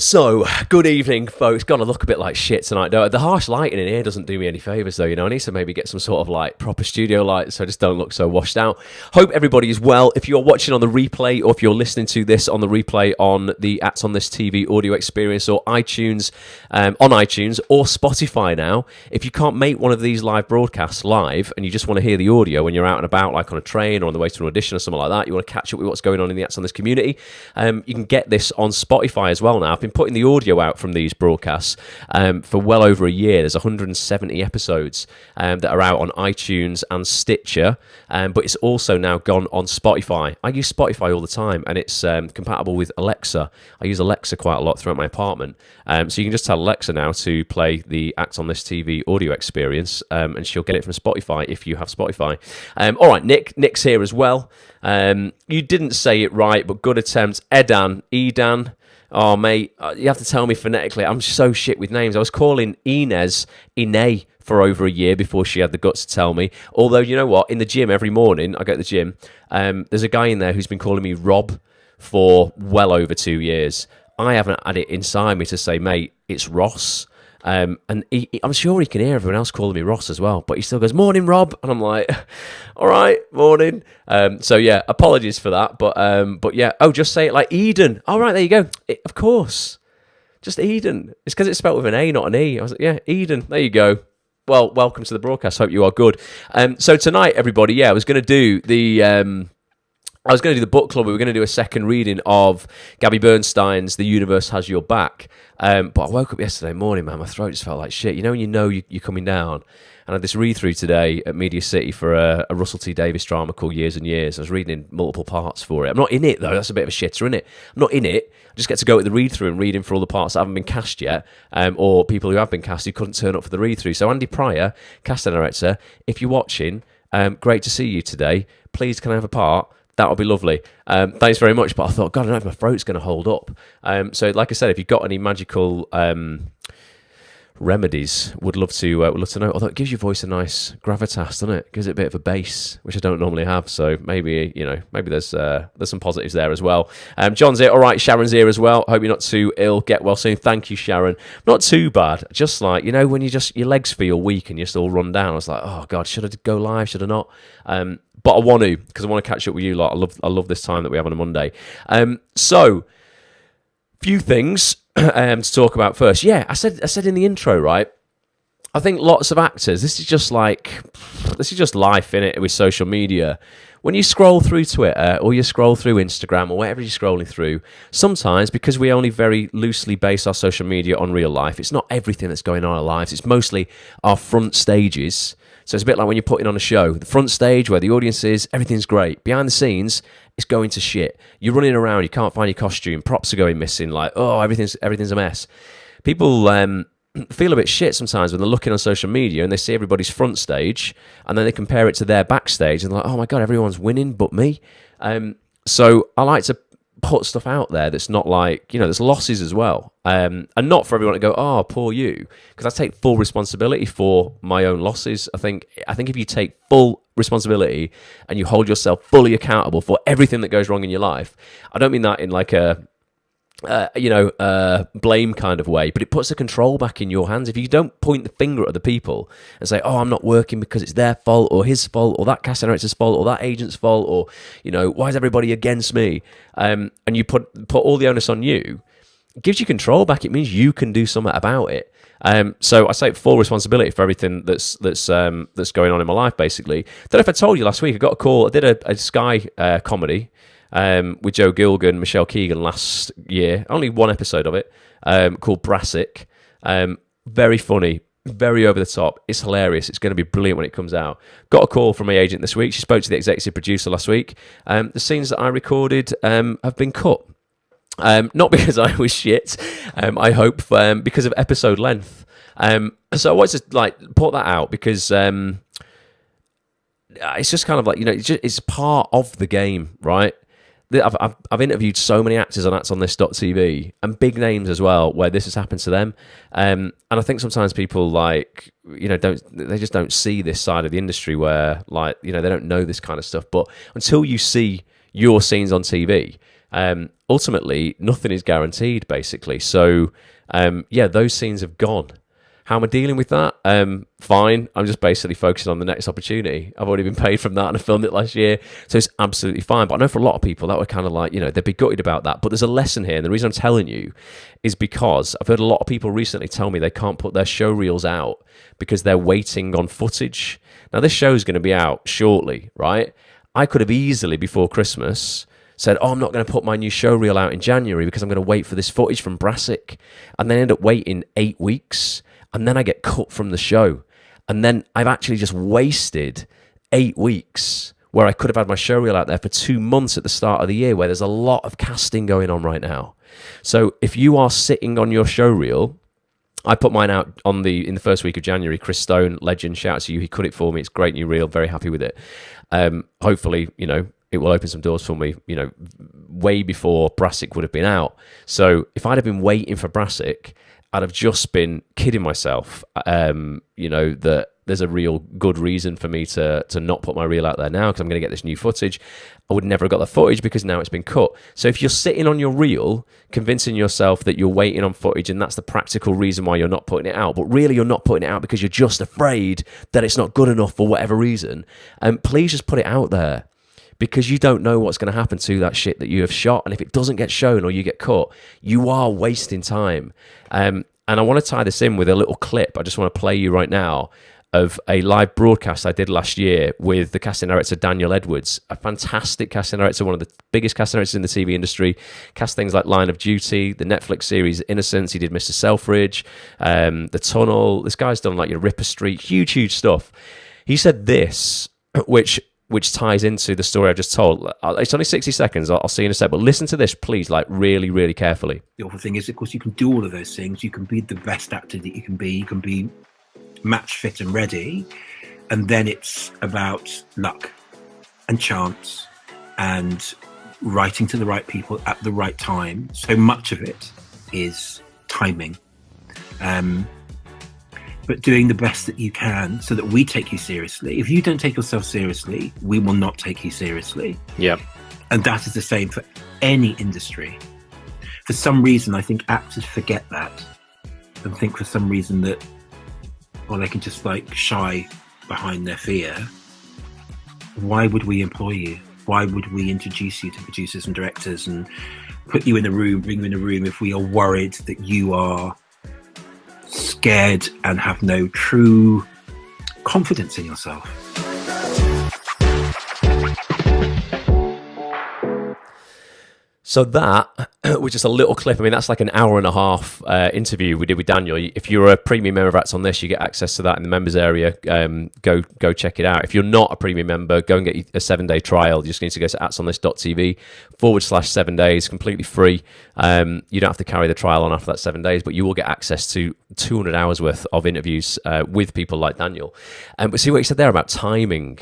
So, good evening, folks. Gonna look a bit like shit tonight. No, the harsh lighting in here doesn't do me any favours, though. I need to maybe get some sort of like proper studio light so I just don't look so washed out. Hope everybody is well. If you're watching on the replay or if you're listening to this on the replay on the Acts on This TV audio experience or iTunes, on iTunes or Spotify now, if you can't make one of these live broadcasts live and you just want to hear the audio when you're out and about, like on a train or on the way to an audition or something like that, you want to catch up with what's going on in the Acts on This community, you can get this on Spotify as well now. I've been putting the audio out from these broadcasts for well over a year. There's 170 episodes that are out on iTunes and Stitcher, but it's also now gone on Spotify. I use Spotify all the time, and it's compatible with Alexa. I use Alexa quite a lot throughout my apartment, so you can just tell Alexa now to play the Act on This TV audio experience, and she'll get it from Spotify if you have Spotify. All right, Nick's here as well. You didn't say it right, but good attempt. Edan. Oh, mate, you have to tell me phonetically. I'm so shit with names. I was calling Ine for over a year before she had the guts to tell me. Although, you know what? In the gym every morning, I go to the gym, there's a guy in there who's been calling me Rob for well over 2 years. I haven't had it inside me to say, mate, it's Ross. And I'm sure he can hear everyone else calling me Ross as well, but he still goes, morning, Rob. And I'm like, all right, morning. So yeah, apologies for that. But yeah, just say it like Eden. All right, there you go. Of course. Just Eden. It's because it's spelled with an A, not an E. I was like, yeah, Eden. There you go. Well, welcome to the broadcast. Hope you are good. So tonight, everybody, I was going to do the book club. We were going to do a second reading of Gabby Bernstein's The Universe Has Your Back. But I woke up yesterday morning, man, my throat just felt like shit. When you're coming down. And I had this read-through today at Media City for a Russell T Davies drama called Years and Years. I was reading in multiple parts for it. I'm not in it, though. That's a bit of a shitter, isn't it? I'm not in it. I just get to go at the read-through and reading for all the parts that haven't been cast yet, or people who have been cast who couldn't turn up for the read-through. So Andy Pryor, casting director, if you're watching, great to see you today. Please, can I have a part? That would be lovely. Thanks very much. But I thought, God, I don't know if my throat's going to hold up. So, like I said, if you've got any magical remedies, would love to know. Although it gives your voice a nice gravitas, doesn't it? Gives it a bit of a bass, which I don't normally have. So maybe there's some positives there as well. John's here. All right, Sharon's here as well. Hope you're not too ill. Get well soon. Thank you, Sharon. Not too bad. Just like when your legs feel weak and you're still run down. I was like, oh God, should I go live? Should I not? But I want to, because I want to catch up with you lot. I love this time that we have on a Monday. So, few things to talk about first. Yeah, I said in the intro, right? I think lots of actors, this is just life, innit, with social media. When you scroll through Twitter or you scroll through Instagram or whatever you're scrolling through, sometimes, because we only very loosely base our social media on real life, it's not everything that's going on in our lives. It's mostly our front stages. So it's a bit like when you're putting on a show. The front stage, where the audience is, everything's great. Behind the scenes, it's going to shit. You're running around, you can't find your costume, props are going missing, like, oh, everything's a mess. People feel a bit shit sometimes when they're looking on social media and they see everybody's front stage and then they compare it to their backstage and they're like, oh my God, everyone's winning but me. So I like to put stuff out there that's not like, there's losses as well. And not for everyone to go, oh, poor you. Because I take full responsibility for my own losses. I think if you take full responsibility and you hold yourself fully accountable for everything that goes wrong in your life, I don't mean that in like a blame kind of way, but it puts the control back in your hands. If you don't point the finger at other people and say, oh, I'm not working because it's their fault or his fault or that casting director's fault or that agent's fault or, why is everybody against me? And you put all the onus on you, it gives you control back. It means you can do something about it. So I take full responsibility for everything that's going on in my life, basically. Don't know if I told you last week, I got a call. I did a Sky comedy with Joe Gilgan, Michelle Keegan last year. Only one episode of it, called Brassic. Very funny, very over the top. It's hilarious. It's going to be brilliant when it comes out. Got a call from my agent this week. She spoke to the executive producer last week. The scenes that I recorded have been cut. Not because I was shit, I hope, because of episode length. So I wanted to put that out because it's just kind of like, it's part of the game, right? I've interviewed so many actors on actsonthis.tv and big names as well where this has happened to them, and I think sometimes people they just don't see this side of the industry where they don't know this kind of stuff. But until you see your scenes on TV, Ultimately, nothing is guaranteed, basically. So, yeah, those scenes have gone. How am I dealing with that? Fine. I'm just basically focusing on the next opportunity. I've already been paid from that and I filmed it last year. So it's absolutely fine. But I know for a lot of people that were kind of like, they'd be gutted about that. But there's a lesson here. And the reason I'm telling you is because I've heard a lot of people recently tell me they can't put their show reels out because they're waiting on footage. Now, this show's going to be out shortly, right? I could have easily, before Christmas, said, I'm not going to put my new show reel out in January because I'm going to wait for this footage from Brassic. And then end up waiting 8 weeks. And then I get cut from the show. And then I've actually just wasted 8 weeks where I could have had my show reel out there for 2 months at the start of the year, where there's a lot of casting going on right now. So if you are sitting on your show reel, I put mine out in the first week of January. Chris Stone, legend, shout out to you. He cut it for me. It's a great new reel. Very happy with it. Hopefully, it will open some doors for me, way before Brassic would have been out. So if I'd have been waiting for Brassic, I'd have just been kidding myself, that there's a real good reason for me to not put my reel out there now because I'm going to get this new footage. I would never have got the footage because now it's been cut. So if you're sitting on your reel, convincing yourself that you're waiting on footage and that's the practical reason why you're not putting it out, but really you're not putting it out because you're just afraid that it's not good enough for whatever reason, please just put it out there. Because you don't know what's going to happen to that shit that you have shot. And if it doesn't get shown or you get cut, you are wasting time. And I want to tie this in with a little clip. I just want to play you right now of a live broadcast I did last year with the casting director, Daniel Edwards, a fantastic casting director, one of the biggest casting directors in the TV industry, cast things like Line of Duty, the Netflix series Innocence, he did Mr. Selfridge, The Tunnel. This guy's done like your Ripper Street, huge stuff. He said this, which ties into the story I've just told. It's only 60 seconds. I'll see you in a sec. But listen to this, please, like really, really carefully. The awful thing is, of course, you can do all of those things. You can be the best actor that you can be. You can be match fit and ready. And then it's about luck and chance and writing to the right people at the right time. So much of it is timing. But doing the best that you can so that we take you seriously. If you don't take yourself seriously, we will not take you seriously. Yeah. And that is the same for any industry. For some reason, I think actors forget that and think for some reason that, they can just like shy behind their fear. Why would we employ you? Why would we introduce you to producers and directors and put you in a room, bring you in a room if we are worried that you are scared and have no true confidence in yourself? So that was just a little clip. I mean, that's like an hour and a half interview we did with Daniel. If you're a premium member of Acts on This, you get access to that in the members area. Go check it out. If you're not a premium member, go and get a 7-day trial. You just need to go to actsonthis.tv/7 days, completely free. You don't have to carry the trial on after that 7 days, but you will get access to 200 hours worth of interviews with people like Daniel. But see what he said there about timing.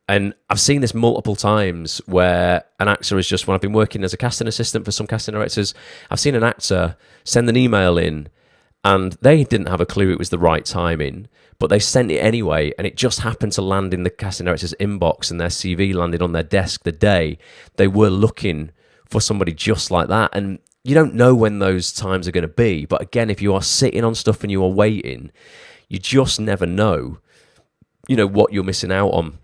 And I've seen this multiple times where an actor is just, when I've been working as a casting assistant for some casting directors, I've seen an actor send an email in and they didn't have a clue it was the right timing, but they sent it anyway, and it just happened to land in the casting director's inbox and their CV landed on their desk the day they were looking for somebody just like that. And you don't know when those times are going to be, but again, if you are sitting on stuff and you are waiting, you just never know, what you're missing out on.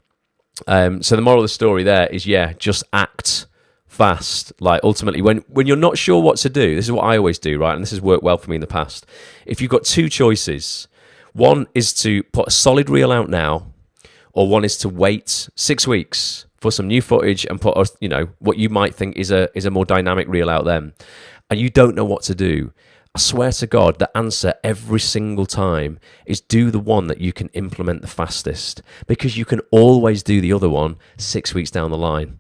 So the moral of the story there is, just act fast. Like ultimately, when you're not sure what to do, this is what I always do, right? And this has worked well for me in the past. If you've got two choices, one is to put a solid reel out now, or one is to wait 6 weeks for some new footage and put, what you might think is a more dynamic reel out then, and you don't know what to do. I swear to God, the answer every single time is do the one that you can implement the fastest, because you can always do the other one 6 weeks down the line.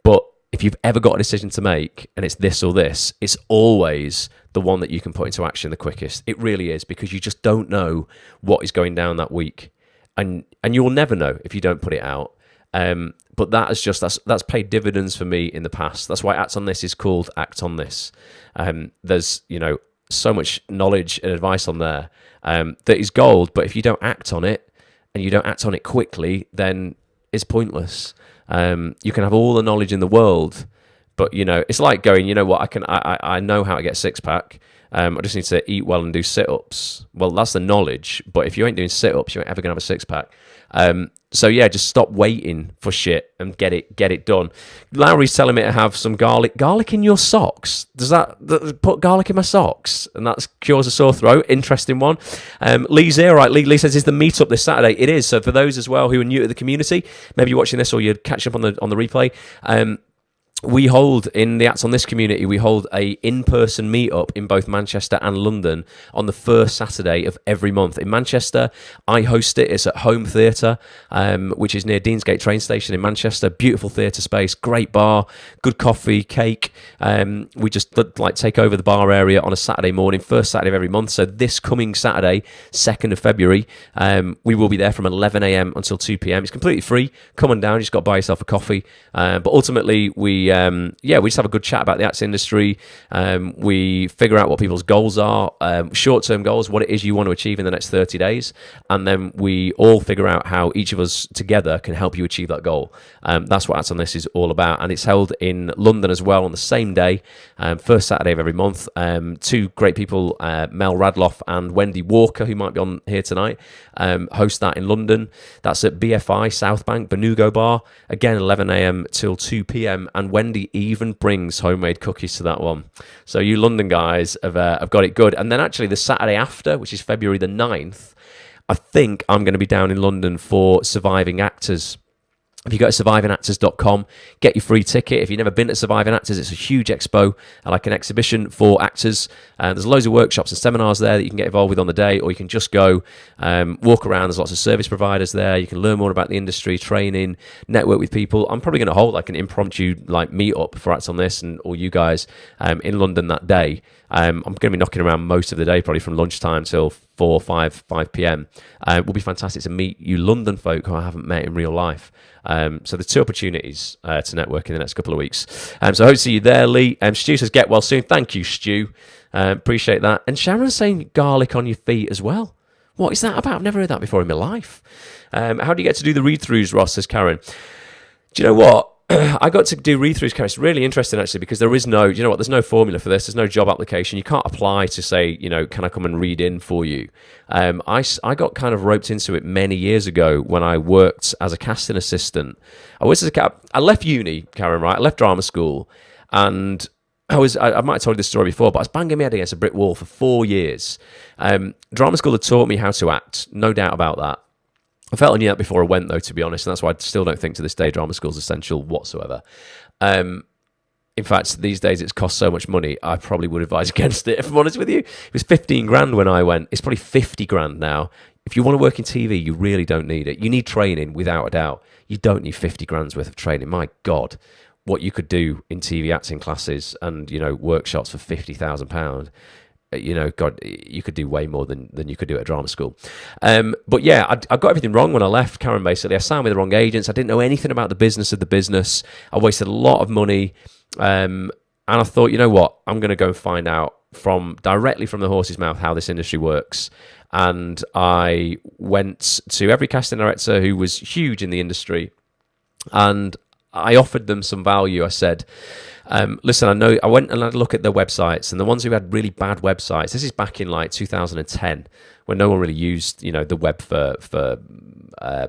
But if you've ever got a decision to make and it's this or this, it's always the one that you can put into action the quickest. It really is, because you just don't know what is going down that week. And you'll never know if you don't put it out. But that's paid dividends for me in the past. That's why Act on This is called Act on This. There's, so much knowledge and advice on there that is gold, but if you don't act on it and you don't act on it quickly, then it's pointless. You can have all the knowledge in the world, But it's like going, you know what, I know how to get six pack. I just need to eat well and do sit-ups. Well, that's the knowledge, but if you ain't doing sit-ups, you ain't ever gonna have a six pack. So yeah, just stop waiting for shit and get it done. Lowry's telling me to have some garlic in your socks. Does that put garlic in my socks and that cures a sore throat? Interesting one. Lee's here, right? Lee says, is the meetup this Saturday? It is. So for those as well who are new to the community, maybe you're watching this or you're catching up on the replay. We hold, in the Acts on This community, we hold a in-person meetup in both Manchester and London on the first Saturday of every month. In Manchester, I host it. It's at Home Theatre, which is near Deansgate train station in Manchester. Beautiful theatre space, great bar, good coffee, cake. We just take over the bar area on a Saturday morning, first Saturday of every month. So this coming Saturday, 2nd of February, we will be there from 11 a.m. until 2 p.m. It's completely free. Come on down. You just got to buy yourself a coffee. But ultimately, we just have a good chat about the arts industry. We figure out what people's goals are, short-term goals, what it is you want to achieve in the next 30 days, and then we all figure out how each of us together can help you achieve that goal. That's what Arts on This is all about, and it's held in London as well on the same day, first Saturday of every month. Two great people, Mel Radloff and Wendy Walker, who might be on here tonight, host that in London. That's at BFI South Bank, Benugo Bar, again 11 a.m. till 2 p.m, and Wendy even brings homemade cookies to that one. So you London guys have got it good. And then actually the Saturday after, which is February the 9th, I think I'm going to be down in London for Surviving Actors. If you go to survivingactors.com, get your free ticket. If you've never been to Surviving Actors, it's a huge expo, like an exhibition for actors. There's loads of workshops and seminars there that you can get involved with on the day, or you can just go walk around. There's lots of service providers there. You can learn more about the industry, training, network with people. I'm probably going to hold like an impromptu meet up for Acts on This and all you guys in London that day. I'm going to be knocking around most of the day, probably from lunchtime till 5 p.m. It will be fantastic to meet you London folk who I haven't met in real life. So there's two opportunities to network in the next couple of weeks. So I hope to see you there, Lee. Stu says, get well soon. Thank you, Stu. Appreciate that. And Sharon's saying garlic on your feet as well. What is that about? I've never heard that before in my life. How do you get to do the read-throughs, Ross, says Karen. Do you know what? I got to do read-throughs, Karen. It's really interesting, actually, because there is no, you know what, there's no formula for this. There's no job application. You can't apply to say, can I come and read in for you? I got kind of roped into it many years ago when I worked as a casting assistant. I left uni, Karen, right? I left drama school, and I might have told you this story before, but I was banging my head against a brick wall for 4 years. Drama school had taught me how to act, no doubt about that. I felt I knew that before I went, though, to be honest, and that's why I still don't think to this day drama school is essential whatsoever. In fact, these days it's cost so much money, I probably would advise against it, if I'm honest with you. It was 15 grand when I went. It's probably 50 grand now. If you want to work in TV, you really don't need it. You need training, without a doubt. You don't need 50 grand's worth of training. My God, what you could do in TV acting classes and, workshops for £50,000. God, you could do way more than you could do at drama school. But yeah, I got everything wrong when I left, Karen, basically. I signed with the wrong agents. I didn't know anything about the business of the business. I wasted a lot of money. And I thought, you know what? I'm going to go and find out directly from the horse's mouth how this industry works. And I went to every casting director who was huge in the industry, and I offered them some value. I said, listen, I went and had a look at their websites, and the ones who had really bad websites, this is back in 2010, when no one really used, the web for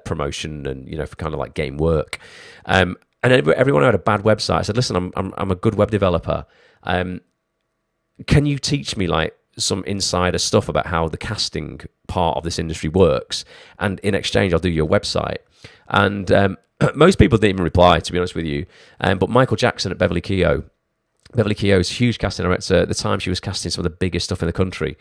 promotion and, for kind of getting work. And everyone who had a bad website, I said, listen, I'm a good web developer. Can you teach me some insider stuff about how the casting part of this industry works? And in exchange, I'll do your website. And most people didn't even reply, to be honest with you. But Michael Jackson at Beverly Keogh is a huge casting director. At the time, she was casting some of the biggest stuff in the country.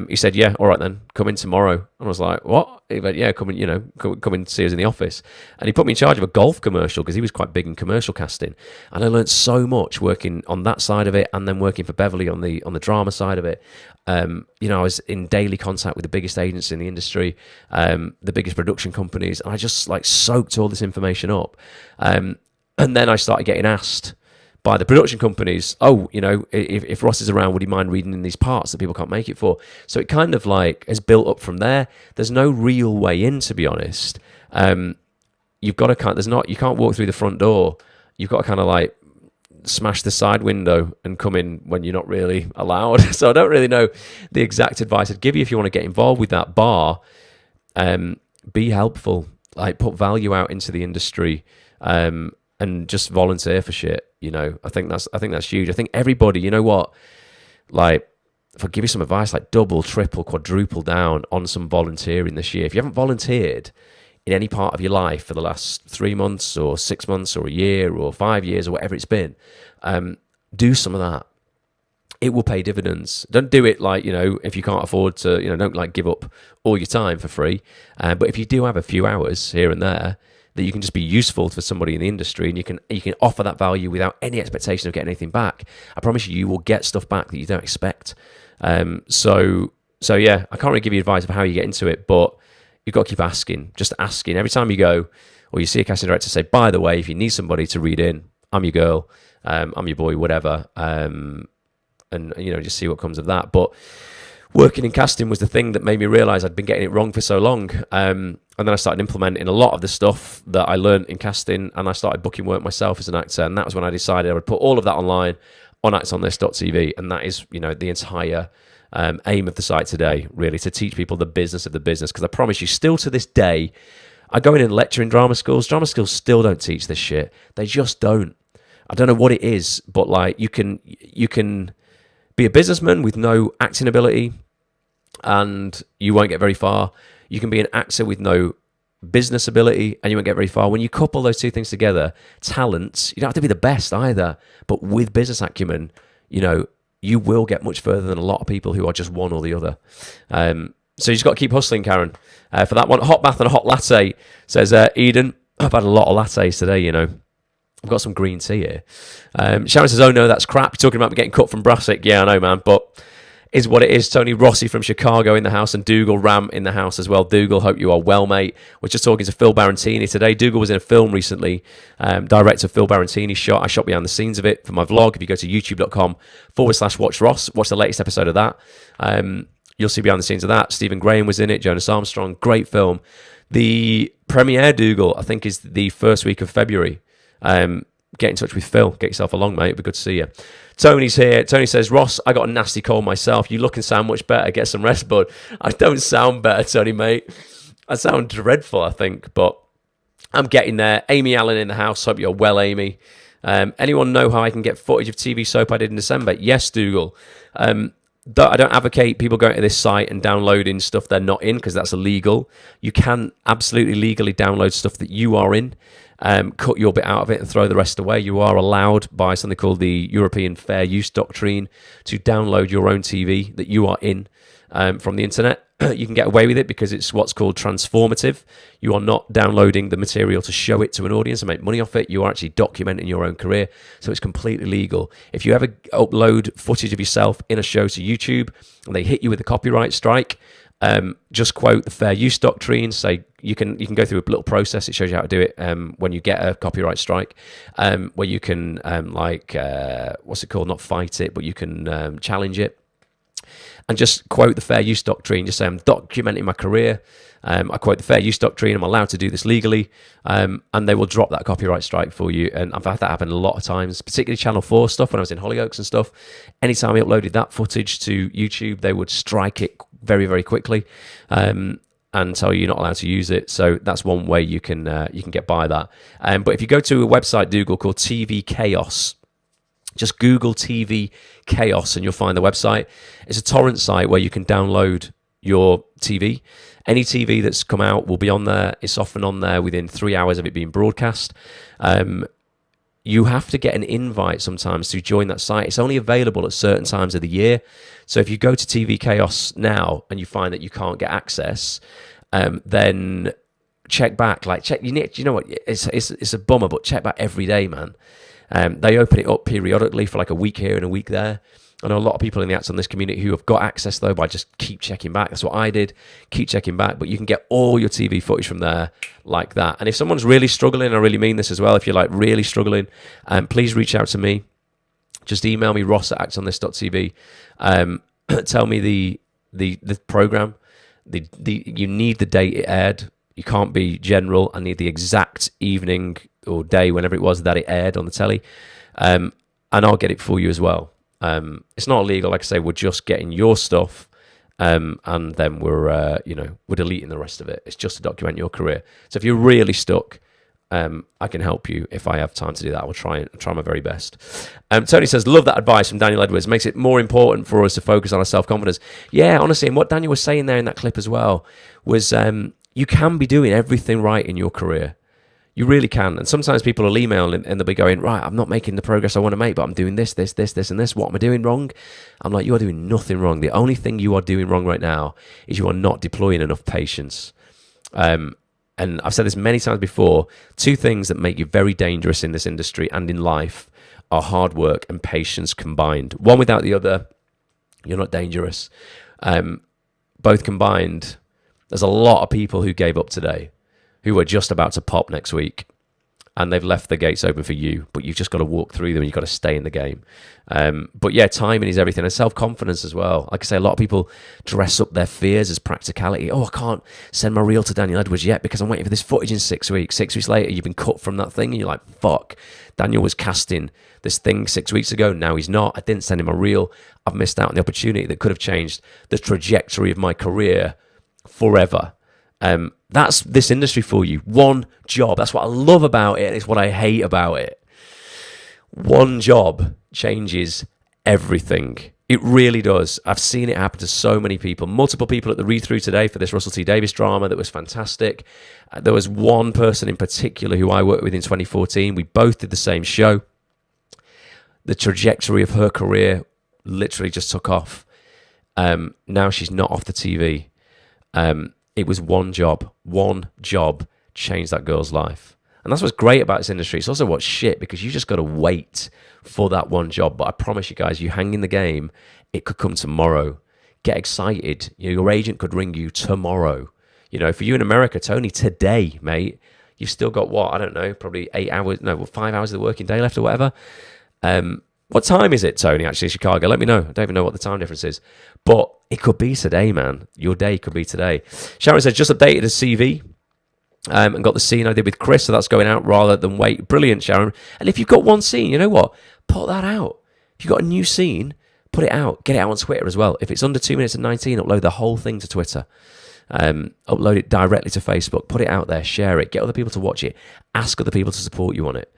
He said, yeah, all right then, come in tomorrow. And I was like, what? He went, yeah, come in, come and see us in the office. And he put me in charge of a golf commercial because he was quite big in commercial casting. And I learned so much working on that side of it, and then working for Beverly on the drama side of it. I was in daily contact with the biggest agents in the industry, the biggest production companies, and I just soaked all this information up. And then I started getting asked by the production companies, if Ross is around, would he mind reading in these parts that people can't make it for? So it kind of has built up from there. There's no real way in, to be honest. You've got to you can't walk through the front door. You've got to kind of smash the side window and come in when you're not really allowed. So I don't really know the exact advice I'd give you if you want to get involved with that bar. Be helpful, like put value out into the industry, and just volunteer for shit. You know, I think that's huge. I think everybody, you know what, like, if I give you some advice, like double, triple, quadruple down on some volunteering this year. If you haven't volunteered in any part of your life for the last 3 months or 6 months or a year or 5 years or whatever it's been, do some of that. It will pay dividends. Don't do it like, you know, if you can't afford to, you know, don't like give up all your time for free. But if you do have a few hours here and there that you can just be useful for somebody in the industry, and you can offer that value without any expectation of getting anything back, I promise you will get stuff back that you don't expect. So yeah, I can't really give you advice of how you get into it, but you've got to keep asking, just asking. Every time you go or you see a casting director, say, by the way, if you need somebody to read in, I'm your girl, I'm your boy, whatever. And, you know, just see what comes of that. But working in casting was the thing that made me realise I'd been getting it wrong for so long. And then I started implementing a lot of the stuff that I learned in casting, and I started booking work myself as an actor. And that was when I decided I would put all of that online on actsonthis.tv. And that is, you know, the entire aim of the site today, really, to teach people the business of the business. Because I promise you, still to this day, I go in and lecture in drama schools. Drama schools still don't teach this shit. They just don't. I don't know what it is, but like you can be a businessman with no acting ability and you won't get very far. You can be an actor with no business ability and you won't get very far. When you couple those two things together, talents, you don't have to be the best either, but with business acumen, you know, you will get much further than a lot of people who are just one or the other. So you just got to keep hustling, Karen. For that one, hot bath and a hot latte, says Eden. I've had a lot of lattes today, you know. I've got some green tea here. Sharon says, oh no, that's crap. You're talking about me getting cut from Brassic. Yeah, I know, man, but is what it is. Tony Rossi from Chicago in the house, and Dougal Ram in the house as well. Dougal, hope you are well, mate. We're just talking to Phil Barantini today. Dougal was in a film recently. Director Phil Barantini shot. I shot behind the scenes of it for my vlog. If you go to youtube.com/watch Ross, watch the latest episode of that. You'll see behind the scenes of that. Stephen Graham was in it. Jonas Armstrong. Great film. The premiere, Dougal, I think is the first week of February. Get in touch with Phil. Get yourself along, mate. It'd be good to see you. Tony's here. Tony says, Ross, I got a nasty cold myself. You look and sound much better. Get some rest, bud. I don't sound better, Tony, mate. I sound dreadful, I think, but I'm getting there. Amy Allen in the house. Hope you're well, Amy. Anyone know how I can get footage of TV soap I did in December? Yes, Dougal. I don't advocate people going to this site and downloading stuff they're not in, because that's illegal. You can absolutely legally download stuff that you are in. Cut your bit out of it and throw the rest away. You are allowed by something called the European Fair Use Doctrine to download your own TV that you are in from the internet. You can get away with it because it's what's called transformative. You are not downloading the material to show it to an audience and make money off it. You are actually documenting your own career. So it's completely legal. If you ever upload footage of yourself in a show to YouTube and they hit you with a copyright strike, just quote the Fair Use Doctrine. Say you can go through a little process. It shows you how to do it when you get a copyright strike, where you can what's it called? Not fight it, but you can challenge it. And just quote the Fair Use Doctrine. Just say, I'm documenting my career. I quote the Fair Use Doctrine. I'm allowed to do this legally. And they will drop that copyright strike for you. And I've had that happen a lot of times, particularly Channel 4 stuff when I was in Hollyoaks and stuff. Anytime I uploaded that footage to YouTube, they would strike it very, very quickly and tell you you're not allowed to use it. So that's one way you can get by that. But if you go to a website, Google, called TV Chaos, just Google TV Chaos and you'll find the website. It's a torrent site where you can download your TV. Any TV that's come out will be on there. It's often on there within 3 hours of it being broadcast. You have to get an invite sometimes to join that site. It's only available at certain times of the year. So if you go to TV Chaos now and you find that you can't get access, then check back. You know what? It's a bummer, but check back every day, man. They open it up periodically for like a week here and a week there. I know a lot of people in the Acts on this community who have got access, though, by just keep checking back. That's what I did. Keep checking back. But you can get all your TV footage from there like that. And if someone's really struggling, I really mean this as well, if you're like really struggling, please reach out to me. Just email me, ross@actsonthis.tv. Tell me the program. You need the date it aired. You can't be general. I need the exact evening or day, whenever it was that it aired on the telly. and I'll get it for you as well. It's not illegal, like I say. We're just getting your stuff, and then we're deleting the rest of it. It's just to document your career. So if you're really stuck, I can help you if I have time to do that. I will try my very best. Tony says, love that advice from Daniel Edwards. Makes it more important for us to focus on our self-confidence. Yeah, honestly, and what Daniel was saying there in that clip as well was you can be doing everything right in your career. You really can. And sometimes people will email and they'll be going, right, I'm not making the progress I want to make, but I'm doing this, and this. What am I doing wrong? I'm like, you are doing nothing wrong. The only thing you are doing wrong right now is you are not deploying enough patience. And I've said this many times before, 2 things that make you very dangerous in this industry and in life are hard work and patience combined. One without the other, you're not dangerous. Both combined, there's a lot of people who gave up today who are just about to pop next week, and they've left the gates open for you, but you've just got to walk through them and you've got to stay in the game. But yeah, timing is everything, and self-confidence as well. Like I say, a lot of people dress up their fears as practicality. Oh, I can't send my reel to Daniel Edwards yet because I'm waiting for this footage in 6 weeks. 6 weeks later, you've been cut from that thing, and you're like, fuck, Daniel was casting this thing 6 weeks ago, now he's not. I didn't send him a reel. I've missed out on the opportunity that could have changed the trajectory of my career forever. That's this industry for you. One job. That's what I love about it, and it's what I hate about it. One job changes everything. It really does. I've seen it happen to so many people. Multiple people at the read-through today for this Russell T Davies drama that was fantastic. There was one person in particular who I worked with in 2014. We both did the same show. The trajectory of her career literally just took off. Now she's not off the TV. It was one job changed that girl's life. And that's what's great about this industry. It's also what's shit, because you just got to wait for that one job. But I promise you guys, you hang in the game, it could come tomorrow. Get excited. Your agent could ring you tomorrow. For you in America, Tony, today, mate, you've still got what? I don't know, probably 5 hours of the working day left or whatever. What time is it, Tony, actually, in Chicago? Let me know. I don't even know what the time difference is. But it could be today, man. Your day could be today. Sharon says, just updated a CV and got the scene I did with Chris, so that's going out rather than wait. Brilliant, Sharon. And if you've got one scene, you know what? Put that out. If you've got a new scene, put it out. Get it out on Twitter as well. If it's under 2 minutes and 19, upload the whole thing to Twitter. Upload it directly to Facebook. Put it out there. Share it. Get other people to watch it. Ask other people to support you on it.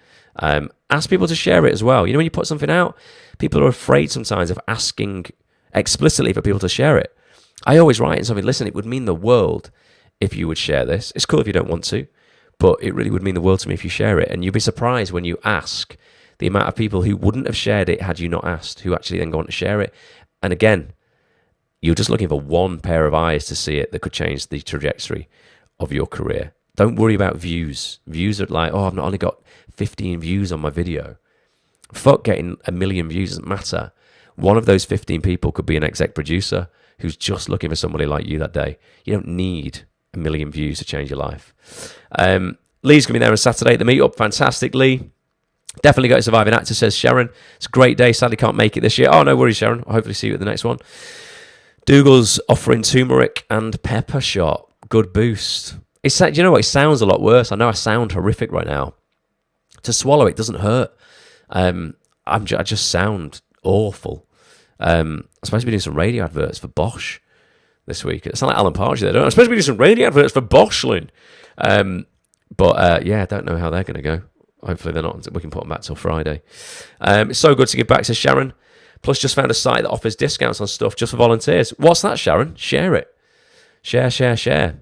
Ask people to share it as well. When you put something out, people are afraid sometimes of asking explicitly for people to share it. I always write in something, listen, it would mean the world if you would share this. It's cool if you don't want to, but it really would mean the world to me if you share it. And you'll be surprised when you ask the amount of people who wouldn't have shared it had you not asked, who actually then go on to share it. And again, you're just looking for one pair of eyes to see it that could change the trajectory of your career. Don't worry about views. Views are like, oh, I've not only got 15 views on my video. Fuck getting 1 million views, doesn't matter. One of those 15 people could be an exec producer who's just looking for somebody like you that day. You don't need 1 million views to change your life. Lee's going to be there on Saturday at the meetup. Fantastic, Lee. Definitely got a surviving actor, says Sharon. It's a great day. Sadly can't make it this year. Oh, no worries, Sharon. I'll hopefully see you at the next one. Dougal's offering turmeric and pepper shot. Good boost. You know what? It sounds a lot worse. I know I sound horrific right now. To swallow it doesn't hurt. I just sound awful. I'm supposed to be doing some radio adverts for Bosch this week. It sounds like Alan Partridge there, don't I? I'm supposed to be doing some radio adverts for Bosch, Lynn. But I don't know how they're going to go. Hopefully they're not. We can put them back till Friday. It's so good to give back, says Sharon. Plus, just found a site that offers discounts on stuff just for volunteers. What's that, Sharon? Share it. Share.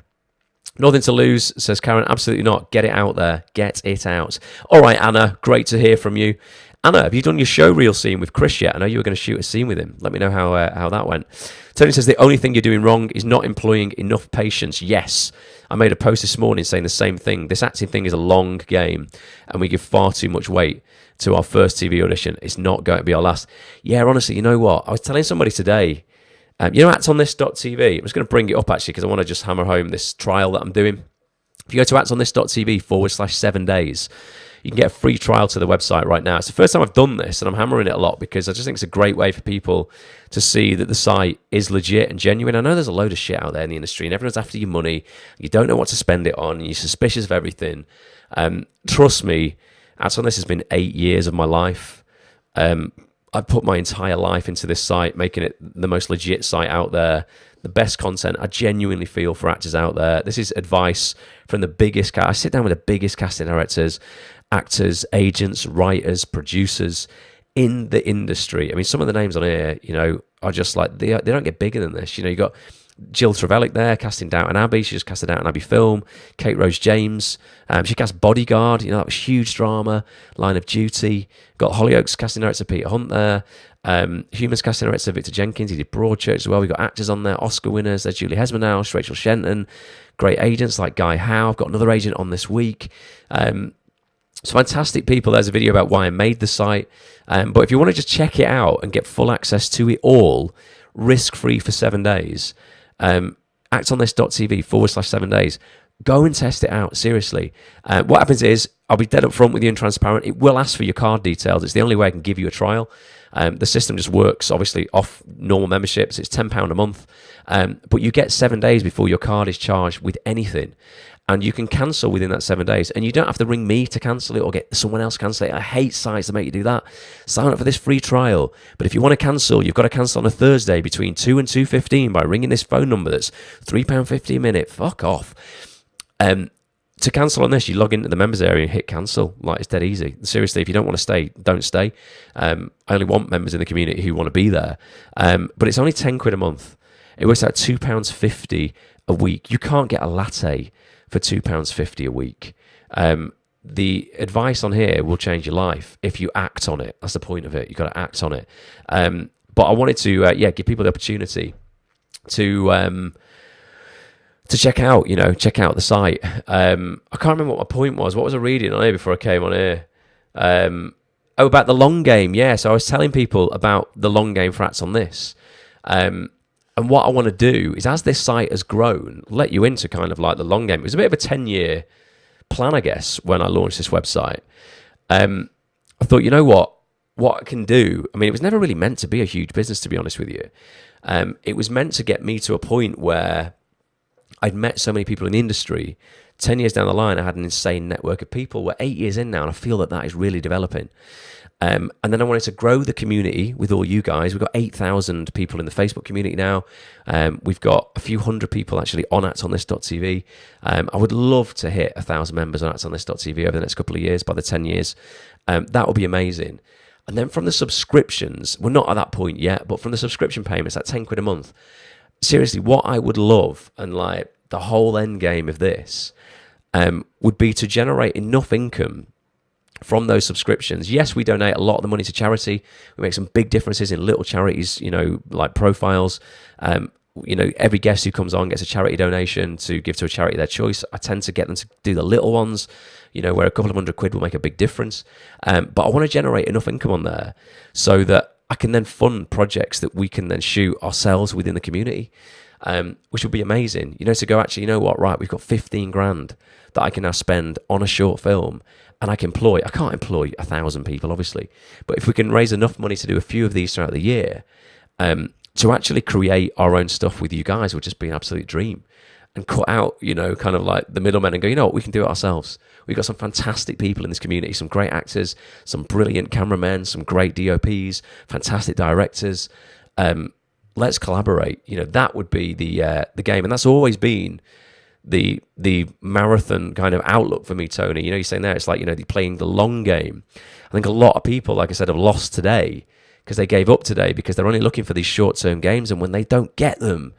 Nothing to lose, says Karen. Absolutely not. Get it out there. Get it out. All right, Anna. Great to hear from you. Anna, have you done your show reel scene with Chris yet? I know you were going to shoot a scene with him. Let me know how that went. Tony says the only thing you're doing wrong is not employing enough patience. Yes. I made a post this morning saying the same thing. This acting thing is a long game, and we give far too much weight to our first TV audition. It's not going to be our last. Yeah, honestly, you know what? I was telling somebody today, actonthis.tv. I'm just going to bring it up, actually, because I want to just hammer home this trial that I'm doing. If you go to actonthis.tv/7 days, you can get a free trial to the website right now. It's the first time I've done this, and I'm hammering it a lot because I just think it's a great way for people to see that the site is legit and genuine. I know there's a load of shit out there in the industry, and everyone's after your money. You don't know what to spend it on. You're suspicious of everything. Trust me, Act On This has been 8 years of my life. I put my entire life into this site, making it the most legit site out there, the best content I genuinely feel for actors out there. This is advice from the biggest I sit down with the biggest casting directors, actors, agents, writers, producers in the industry. I mean, some of the names on here, are just like, they don't get bigger than this. You got Jill Trevellick there casting Downton Abbey. She just casted Downton Abbey film. Kate Rose James. She cast Bodyguard. That was huge drama. Line of Duty. Got Hollyoaks casting director Peter Hunt there. Humans casting director Victor Jenkins. He did Broadchurch as well. We got actors on there. Oscar winners. There's Julie Hesmanhouse, Rachel Shenton. Great agents like Guy Howe. I've got another agent on this week. So fantastic people. There's a video about why I made the site. But if you want to just check it out and get full access to it all, risk-free for 7 days, actonthis.tv/7 days. Go and test it out, seriously. What happens is, I'll be dead up front with you and transparent. It will ask for your card details. It's the only way I can give you a trial. The system just works, obviously, off normal memberships. It's £10 a month. But you get 7 days before your card is charged with anything. And you can cancel within that 7 days. And you don't have to ring me to cancel it or get someone else cancel it. I hate sites that make you do that. Sign up for this free trial. But if you want to cancel, you've got to cancel on a Thursday between 2 and 2:15 by ringing this phone number that's £3.50 a minute. Fuck off. To cancel on this, you log into the members area and hit cancel. It's dead easy. Seriously, if you don't want to stay, don't stay. I only want members in the community who want to be there. But it's only £10 a month. It works out £2.50 a week. You can't get a latte for £2.50 a week. The advice on here will change your life if you act on it. That's the point of it. You've got to act on it. But I wanted to, give people the opportunity to check out the site. I can't remember what my point was. What was I reading on here before I came on here? About the long game. Yeah, so I was telling people about the long game for Acts on This. And what I want to do is, as this site has grown, let you into kind of like the long game. It was a bit of a 10-year plan, I guess, when I launched this website. I thought, what I can do, I mean, it was never really meant to be a huge business, to be honest with you. It was meant to get me to a point where I'd met so many people in the industry. 10 years down the line, I had an insane network of people. We're 8 years in now, and I feel that is really developing. And then I wanted to grow the community with all you guys. We've got 8,000 people in the Facebook community now. We've got a few hundred people actually on actonthis.tv. I would love to hit 1,000 members on actonthis.tv over the next couple of years, by the 10 years. That would be amazing. And then from the subscriptions, we're not at that point yet, but from the subscription payments, at £10 a month, seriously, what I would love, and like the whole end game of this, would be to generate enough income from those subscriptions. Yes, we donate a lot of the money to charity. We make some big differences in little charities, like Profiles. Every guest who comes on gets a charity donation to give to a charity of their choice. I tend to get them to do the little ones, where a couple of £100 will make a big difference. But I want to generate enough income on there so that I can then fund projects that we can then shoot ourselves within the community, which would be amazing. To go, actually, right, we've got 15 grand that I can now spend on a short film. And I can't employ 1,000 people, obviously. But if we can raise enough money to do a few of these throughout the year, to actually create our own stuff with you guys would just be an absolute dream. And cut out, kind of like the middlemen and go, we can do it ourselves. We've got some fantastic people in this community, some great actors, some brilliant cameramen, some great DOPs, fantastic directors. Let's collaborate. That would be the game. And that's always been the marathon kind of outlook for me, Tony. You're saying there, it's like, playing the long game. I think a lot of people, like I said, have lost today because they gave up today because they're only looking for these short-term games, and when they don't get them,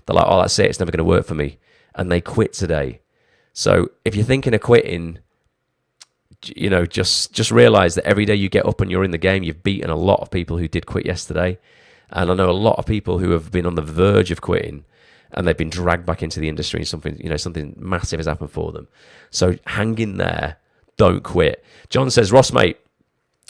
they're like, that's it, it's never going to work for me, and they quit today. So if you're thinking of quitting, just realize that every day you get up and you're in the game, you've beaten a lot of people who did quit yesterday. And I know a lot of people who have been on the verge of quitting, and they've been dragged back into the industry, and something massive has happened for them. So hang in there. Don't quit. John says, Ross, mate,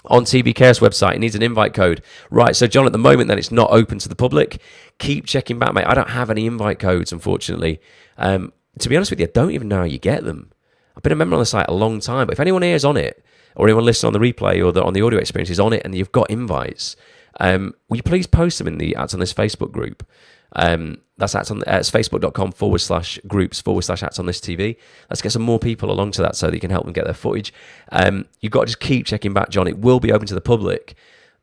on TBK's website, it needs an invite code. Right, so John, at the moment, then it's not open to the public. Keep checking back, mate. I don't have any invite codes, unfortunately. To be honest with you, I don't even know how you get them. I've been a member on the site a long time, but if anyone here is on it, or anyone listening on the replay or on the audio experience is on it, and you've got invites, will you please post them in the Acts on This Facebook group? That's it's facebook.com/groups/Acts on This TV. Let's get some more people along to that so that you can help them get their footage. You've got to just keep checking back, John. It will be open to the public,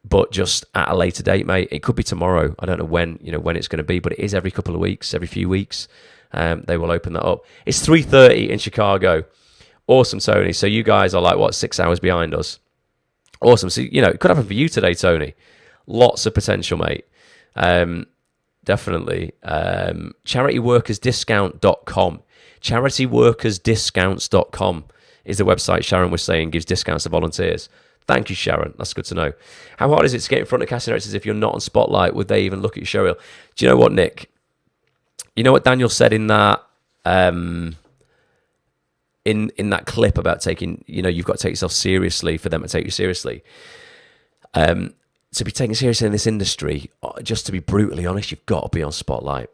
but just at a later date, mate. It could be tomorrow. I don't know when, when it's going to be, but it is every couple of weeks, every few weeks. They will open that up. It's 3:30 in Chicago. Awesome, Tony. So you guys are like, 6 hours behind us? Awesome. So, it could happen for you today, Tony. Lots of potential, mate. Definitely. Charityworkersdiscount.com. Charityworkersdiscounts.com is the website Sharon was saying gives discounts to volunteers. Thank you, Sharon. That's good to know. How hard is it to get in front of casting directors if you're not on Spotlight? Would they even look at your show reel? Do you know what, Nick? You know what Daniel said in that in that clip about taking, you've got to take yourself seriously for them to take you seriously. To be taken seriously in this industry, just to be brutally honest, you've got to be on Spotlight.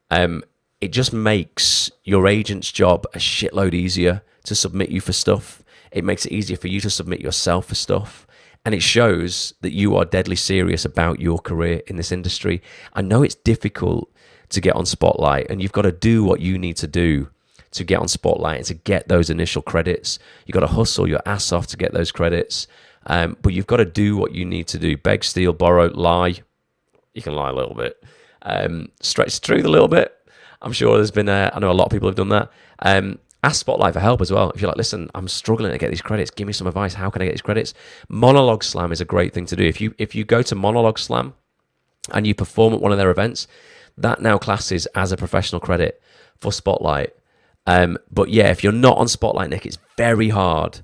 It just makes your agent's job a shitload easier to submit you for stuff. It makes it easier for you to submit yourself for stuff. And it shows that you are deadly serious about your career in this industry. I know it's difficult to get on Spotlight, and you've got to do what you need to do to get on Spotlight and to get those initial credits. You've got to hustle your ass off to get those credits. But you've got to do what you need to do. Beg, steal, borrow, lie. You can lie a little bit. Stretch the truth a little bit. I'm sure there's been, I know a lot of people have done that. Ask Spotlight for help as well. If you're like, listen, I'm struggling to get these credits. Give me some advice. How can I get these credits? Monologue Slam is a great thing to do. If you go to Monologue Slam and you perform at one of their events, that now classes as a professional credit for Spotlight. But yeah, if you're not on Spotlight, Nick, it's very hard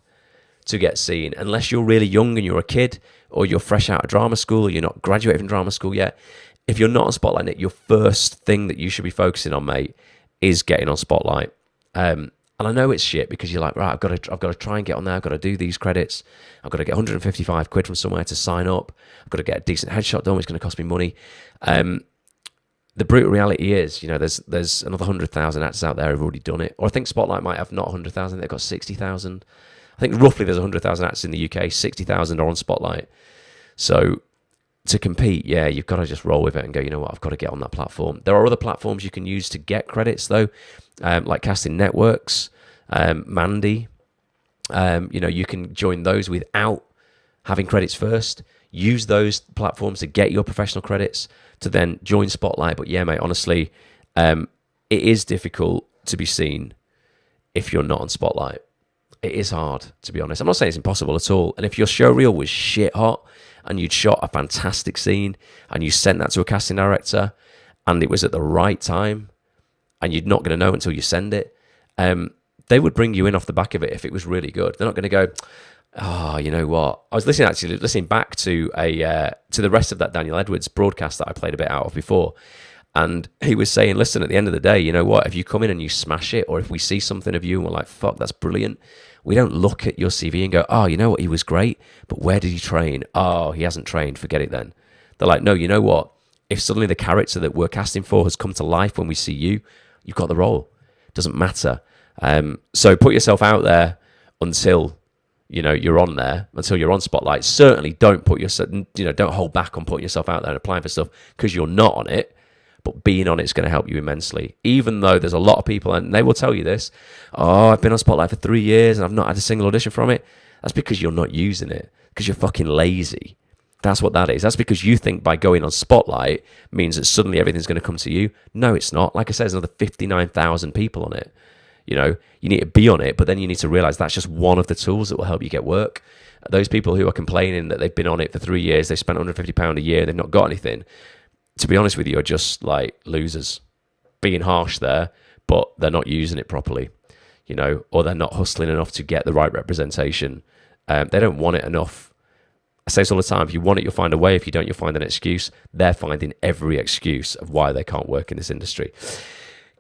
to get seen unless you're really young and you're a kid, or you're fresh out of drama school, or you're not graduated from drama school yet. If you're not on Spotlight, Nick, your first thing that you should be focusing on, mate, is getting on Spotlight. And I know it's shit because you're like, right, I've got to try and get on there. I've got to do these credits. I've got to get 155 quid from somewhere to sign up. I've got to get a decent headshot done, which is going to cost me money. The brutal reality is, there's another 100,000 actors out there who've already done it. Or I think Spotlight might have not 100,000, they've got 60,000. I think roughly there's 100,000 actors in the UK, 60,000 are on Spotlight. So to compete, yeah, you've got to just roll with it and go, you know what, I've got to get on that platform. There are other platforms you can use to get credits, though, like Casting Networks, Mandy. You can join those without having credits first. Use those platforms to get your professional credits to then join Spotlight. But yeah, mate, honestly, it is difficult to be seen if you're not on Spotlight. It is hard, to be honest. I'm not saying it's impossible at all. And if your show reel was shit hot and you'd shot a fantastic scene and you sent that to a casting director and it was at the right time and you're not going to know until you send it, they would bring you in off the back of it if it was really good. They're not going to go, oh, you know what? I was listening back to the rest of that Daniel Edwards broadcast that I played a bit out of before. And he was saying, listen, at the end of the day, you know what? If you come in and you smash it, or if we see something of you and we're like, fuck, that's brilliant, we don't look at your CV and go, oh, you know what? He was great, but where did he train? Oh, he hasn't trained. Forget it then. They're like, no, you know what? If suddenly the character that we're casting for has come to life when we see you, you've got the role. It doesn't matter. So put yourself out there until you're on there, until you're on Spotlight. Certainly don't don't hold back on putting yourself out there and applying for stuff because you're not on it. But being on it is going to help you immensely. Even though there's a lot of people, and they will tell you this, oh, I've been on Spotlight for 3 years and I've not had a single audition from it. That's because you're not using it, because you're fucking lazy. That's what that is. That's because you think by going on Spotlight means that suddenly everything's going to come to you. No, it's not. Like I said, there's another 59,000 people on it. You need to be on it, but then you need to realize that's just one of the tools that will help you get work. Those people who are complaining that they've been on it for 3 years, they've spent £150 a year, they've not got anything, to be honest with you, are just like losers. Being harsh there, but they're not using it properly, or they're not hustling enough to get the right representation. They don't want it enough. I say this all the time, if you want it, you'll find a way. If you don't, you'll find an excuse. They're finding every excuse of why they can't work in this industry.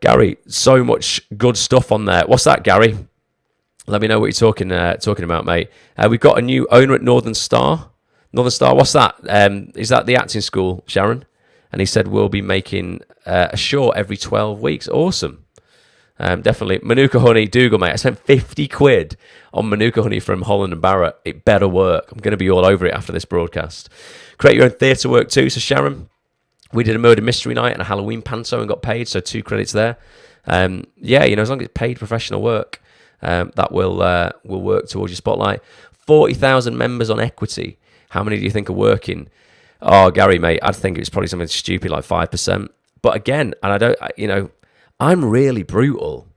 Gary, so much good stuff on there. What's that, Gary? Let me know what you're talking about, mate. We've got a new owner at Northern Star. Northern Star, what's that? Is that the acting school, Sharon? And he said, we'll be making a short every 12 weeks. Awesome. Definitely. Manuka Honey, Dougal, mate. I spent 50 quid on Manuka Honey from Holland and Barrett. It better work. I'm going to be all over it after this broadcast. Create your own theatre work too. So Sharon, we did a murder mystery night and a Halloween panto and got paid. So 2 credits there. As long as it's paid professional work, that will work towards your Spotlight. 40,000 members on Equity. How many do you think are working? Oh, Gary, mate, I'd think it's probably something stupid like 5%. But again, and I'm really brutal.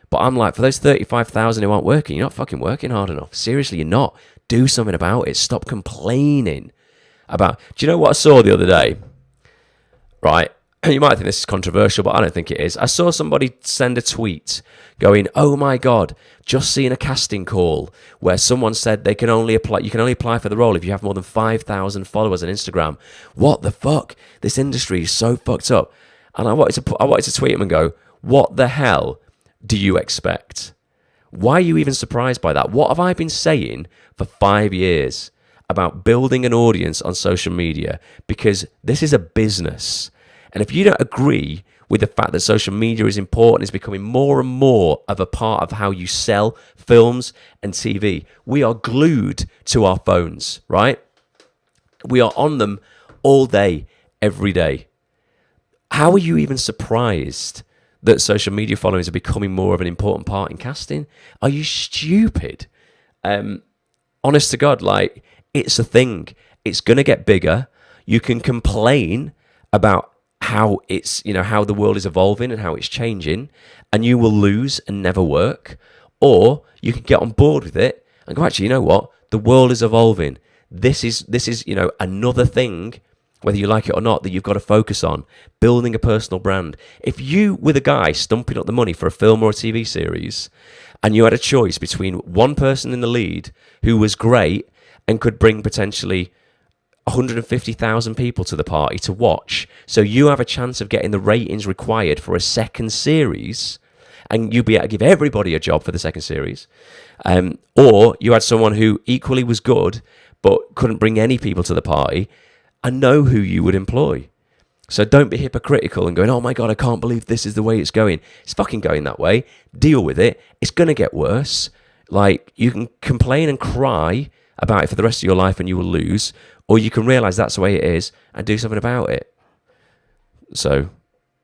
But I'm like, for those 35,000 who aren't working, you're not fucking working hard enough. Seriously, you're not. Do something about it. Stop complaining about... Do you know what I saw the other day? Right? You might think this is controversial, but I don't think it is. I saw somebody send a tweet going, oh my God, just seen a casting call where someone said you can only apply for the role if you have more than 5,000 followers on Instagram. What the fuck? This industry is so fucked up. And I wanted to tweet him and go, what the hell do you expect? Why are you even surprised by that? What have I been saying for 5 years about building an audience on social media? Because this is a business. And if you don't agree with the fact that social media is important, is becoming more and more of a part of how you sell films and TV, we are glued to our phones, right? We are on them all day, every day. How are you even surprised that social media followings are becoming more of an important part in casting? Are you stupid? Honest to God, like, it's a thing. It's going to get bigger. You can complain about how how the world is evolving and how it's changing, and you will lose and never work. Or you can get on board with it and go, actually, you know what? The world is evolving. This is another thing, whether you like it or not, that you've got to focus on. Building a personal brand. If you were the guy stumping up the money for a film or a TV series, and you had a choice between one person in the lead who was great and could bring potentially 150,000 people to the party to watch, so you have a chance of getting the ratings required for a second series, and you'd be able to give everybody a job for the second series, or you had someone who equally was good but couldn't bring any people to the party, I know who you would employ. So don't be hypocritical and going, oh my God, I can't believe this is the way it's going. It's fucking going that way. Deal with it. It's going to get worse. Like, you can complain and cry about it for the rest of your life and you will lose, or you can realize that's the way it is and do something about it. So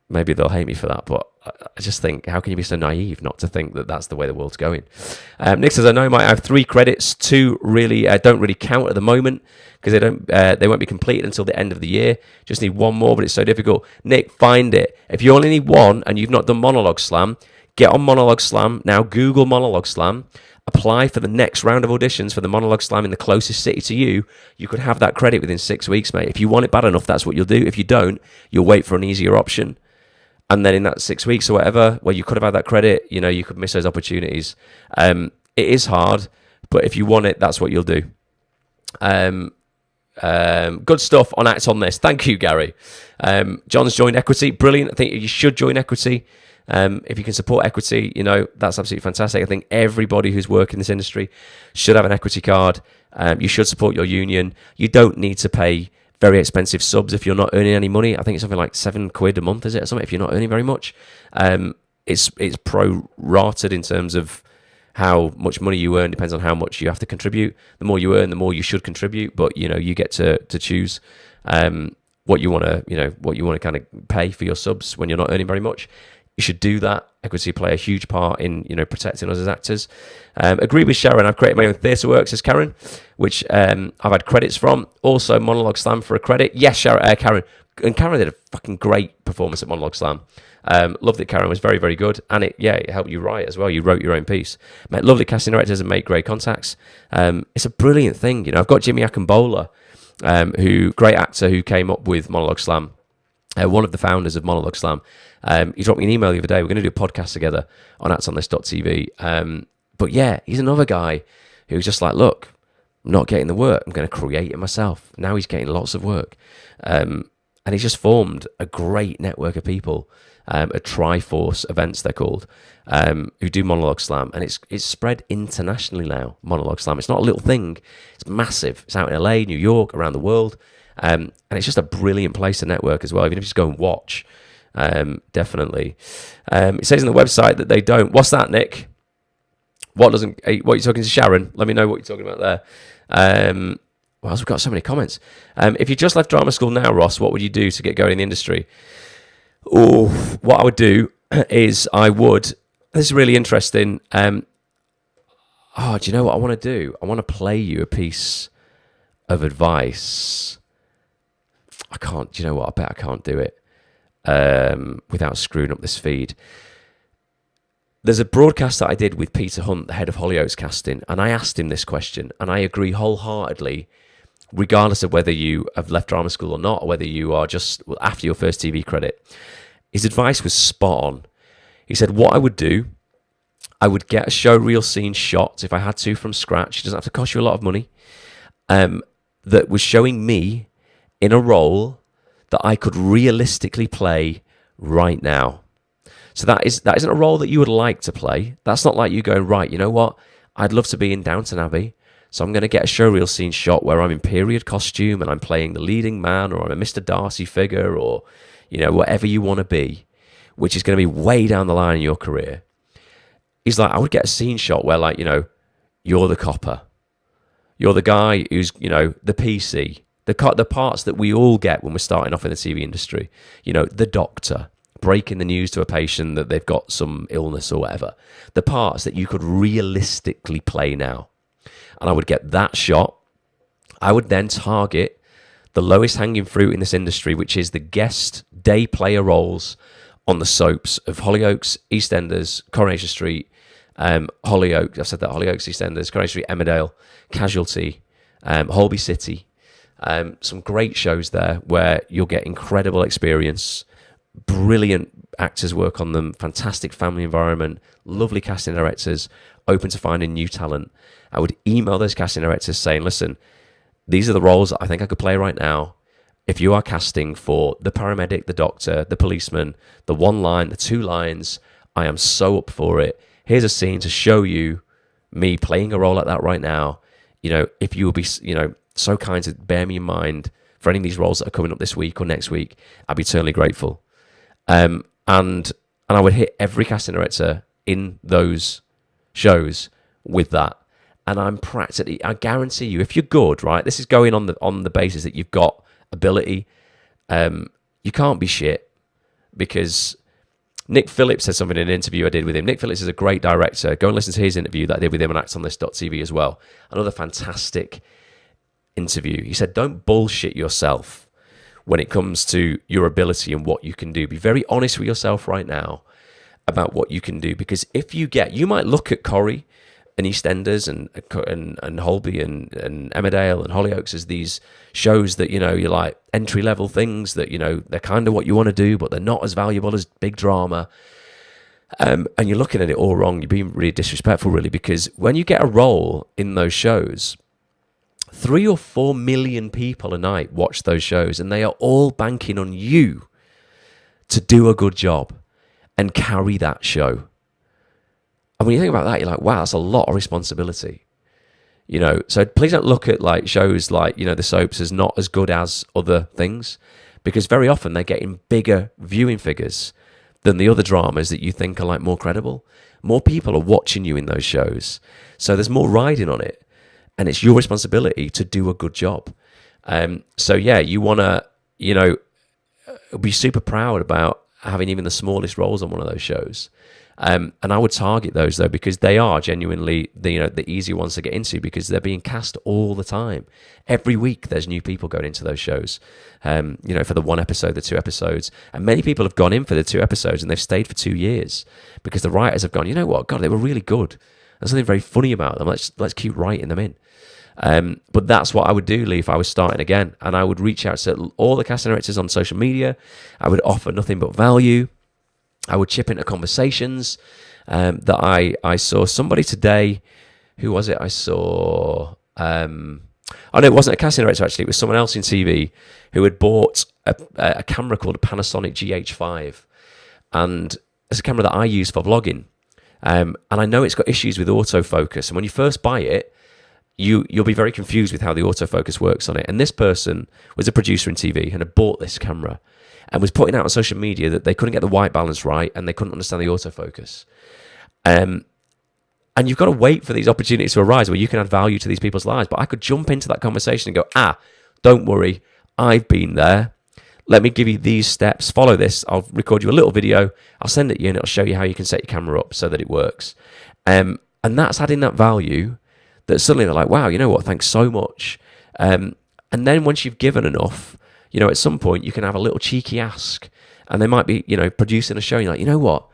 maybe they'll hate me for that, but I just think, how can you be so naive not to think that that's the way the world's going? Nick says, I know I might have 3 credits. 2 really don't really count at the moment because they won't be completed until the end of the year. Just need 1 more, but it's so difficult. Nick, find it. If you only need 1 and you've not done Monologue Slam, get on Monologue Slam now. Google Monologue Slam. Apply for the next round of auditions for the Monologue Slam in the closest city to you. You could have that credit within 6 weeks, mate. If you want it bad enough, that's what you'll do. If you don't, you'll wait for an easier option. And then in that 6 weeks or whatever, where you could have had that credit, you could miss those opportunities. It is hard, but if you want it, that's what you'll do. Good stuff on Act on This. Thank you, Gary. John's joined Equity. Brilliant. I think you should join Equity. If you can support Equity, that's absolutely fantastic. I think everybody who's working in this industry should have an Equity card. You should support your union. You don't need to pay very expensive subs if you're not earning any money. I think it's something like £7 a month, is it, or something, if you're not earning very much. It's pro-rated in terms of how much money you earn, depends on how much you have to contribute. The more you earn, the more you should contribute, but you get to choose what you want to kind of pay for your subs when you're not earning very much. You should do that. Equity play a huge part in protecting us as actors. Agree with Sharon. I've created my own theatre works, as Karen, which I've had credits from. Also, Monologue Slam for a credit. Yes, Sharon, Karen. And Karen did a fucking great performance at Monologue Slam. Loved it. Karen was very, very good, and it helped you write as well. You wrote your own piece. Met lovely casting directors and made great contacts. It's a brilliant thing. I've got Jimmy Akambola, great actor who came up with Monologue Slam. One of the founders of Monologue Slam. He dropped me an email the other day. We're going to do a podcast together on actsonthis.tv. But yeah, he's another guy who's just like, look, I'm not getting the work. I'm going to create it myself. Now he's getting lots of work. And he's just formed a great network of people, a Triforce events they're called, who do Monologue Slam. And it's spread internationally now, Monologue Slam. It's not a little thing. It's massive. It's out in LA, New York, around the world. And it's just a brilliant place to network as well, even if you just go and watch. Definitely. It says on the website that they don't. What's that, Nick? What are you talking to Sharon? Let me know what you're talking about there. Well, we've got so many comments. If you just left drama school now, Ross, what would you do to get going in the industry? Oh, what I would do is this is really interesting. Do you know what I want to do? I want to play you a piece of advice, I can't. Do you know what? I bet I can't do it without screwing up this feed. There's a broadcast that I did with Peter Hunt, the head of Hollyoaks Casting, and I asked him this question, and I agree wholeheartedly, regardless of whether you have left drama school or not, or whether you are just after your first TV credit. His advice was spot on. He said, what I would do, I would get a show reel scene shot, if I had to, from scratch. It doesn't have to cost you a lot of money. That was showing me in a role that I could realistically play right now. So that isn't a role that you would like to play. That's not like you going, right, you know what? I'd love to be in Downton Abbey. So I'm going to get a showreel scene shot where I'm in period costume and I'm playing the leading man, or I'm a Mr. Darcy figure, or, you know, whatever you want to be, which is going to be way down the line in your career. He's like, I would get a scene shot where, like, you know, you're the copper. You're the guy who's, you know, the PC, the parts that we all get when we're starting off in the TV industry. You know, the doctor, breaking the news to a patient that they've got some illness or whatever. The parts that you could realistically play now. And I would get that shot. I would then target the lowest hanging fruit in this industry, which is the guest day player roles on the soaps of Hollyoaks, EastEnders, Coronation Street, Hollyoaks, I said that, Hollyoaks, EastEnders, Coronation Street, Emmerdale, Casualty, Holby City. Some great shows there where you'll get incredible experience, brilliant actors work on them, fantastic family environment, lovely casting directors, open to finding new talent. I would email those casting directors saying, listen, these are the roles that I think I could play right now. If you are casting for the paramedic, the doctor, the policeman, the one line, the two lines, I am so up for it. Here's a scene to show you me playing a role like that right now. You know, if you will be, you know, so kind to bear me in mind for any of these roles that are coming up this week or next week, I'd be eternally grateful. And I would hit every casting director in those shows with that. And I guarantee you, if you're good, right, this is going on the basis that you've got ability. You can't be shit, because Nick Phillips said something in an interview I did with him. Nick Phillips is a great director. Go and listen to his interview that I did with him on actonthis.tv as well. Another fantastic interview. He said, don't bullshit yourself when it comes to your ability and what you can do. Be very honest with yourself right now about what you can do, because if you might look at Corrie and EastEnders and Holby and Emmerdale and Hollyoaks as these shows that, you know, you're like entry level things that, you know, they're kind of what you want to do, but they're not as valuable as big drama. And you're looking at it all wrong. You're being really disrespectful, really, because when you get a role in those shows, 3 or 4 million people a night watch those shows, and they are all banking on you to do a good job and carry that show. And when you think about that, you're like, wow, that's a lot of responsibility. You know, so please don't look at like shows like, you know, the soaps as not as good as other things, because very often they're getting bigger viewing figures than the other dramas that you think are like more credible. More people are watching you in those shows. So there's more riding on it, and it's your responsibility to do a good job. So yeah, you want to, you know, be super proud about having even the smallest roles on one of those shows. And I would target those though, because they are genuinely the easy ones to get into, because they're being cast all the time. Every week there's new people going into those shows, you know, for the 1 episode, the 2 episodes. And many people have gone in for the 2 episodes and they've stayed for 2 years because the writers have gone, you know what, God, they were really good. There's something very funny about them. Let's keep writing them in. But that's what I would do, Lee, if I was starting again. And I would reach out to all the casting directors on social media. I would offer nothing but value. I would chip into conversations that I saw somebody today. Who was it? I saw. Oh no, it wasn't a casting director actually. It was someone else in TV who had bought a camera called a Panasonic GH5, and it's a camera that I use for vlogging. And I know it's got issues with autofocus. And when you first buy it, you'll be very confused with how the autofocus works on it. And this person was a producer in TV and had bought this camera and was putting out on social media that they couldn't get the white balance right and they couldn't understand the autofocus. And you've got to wait for these opportunities to arise where you can add value to these people's lives. But I could jump into that conversation and go, don't worry, I've been there. Let me give you these steps. Follow this. I'll record you a little video. I'll send it to you and it'll show you how you can set your camera up so that it works. And that's adding that value that suddenly they're like, wow, you know what? Thanks so much. And then once you've given enough, at some point you can have a little cheeky ask, and they might be, producing a show. And you're like, you know what?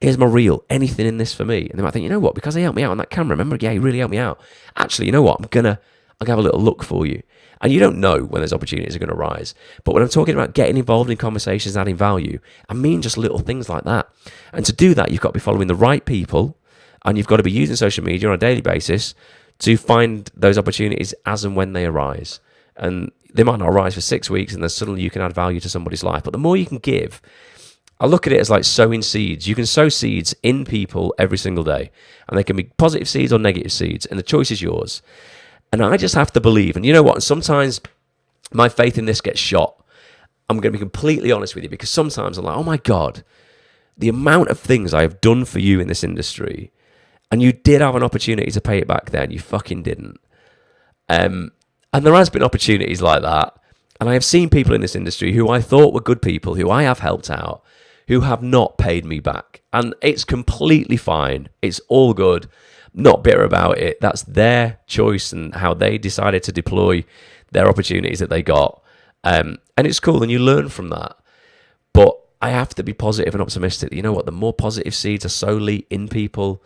Here's my reel. Anything in this for me? And they might think, you know what? Because he helped me out on that camera. Remember? Yeah, he really helped me out. Actually, you know what? I'll have a little look for you. And you don't know when those opportunities are going to rise. But when I'm talking about getting involved in conversations, adding value, I mean just little things like that. And to do that, you've got to be following the right people, and you've got to be using social media on a daily basis to find those opportunities as and when they arise. And they might not arise for 6 weeks, and then suddenly you can add value to somebody's life. But the more you can give, I look at it as like sowing seeds. You can sow seeds in people every single day, and they can be positive seeds or negative seeds, and the choice is yours. And I just have to believe, and you know what? And sometimes my faith in this gets shot. I'm going to be completely honest with you, because sometimes I'm like, oh my God, the amount of things I have done for you in this industry, and you did have an opportunity to pay it back then, you fucking didn't. And there has been opportunities like that, and I have seen people in this industry who I thought were good people, who I have helped out, who have not paid me back. And it's completely fine. It's all good. Not bitter about it. That's their choice and how they decided to deploy their opportunities that they got. And it's cool, and you learn from that. But I have to be positive and optimistic. You know what? The more positive seeds are solely in people,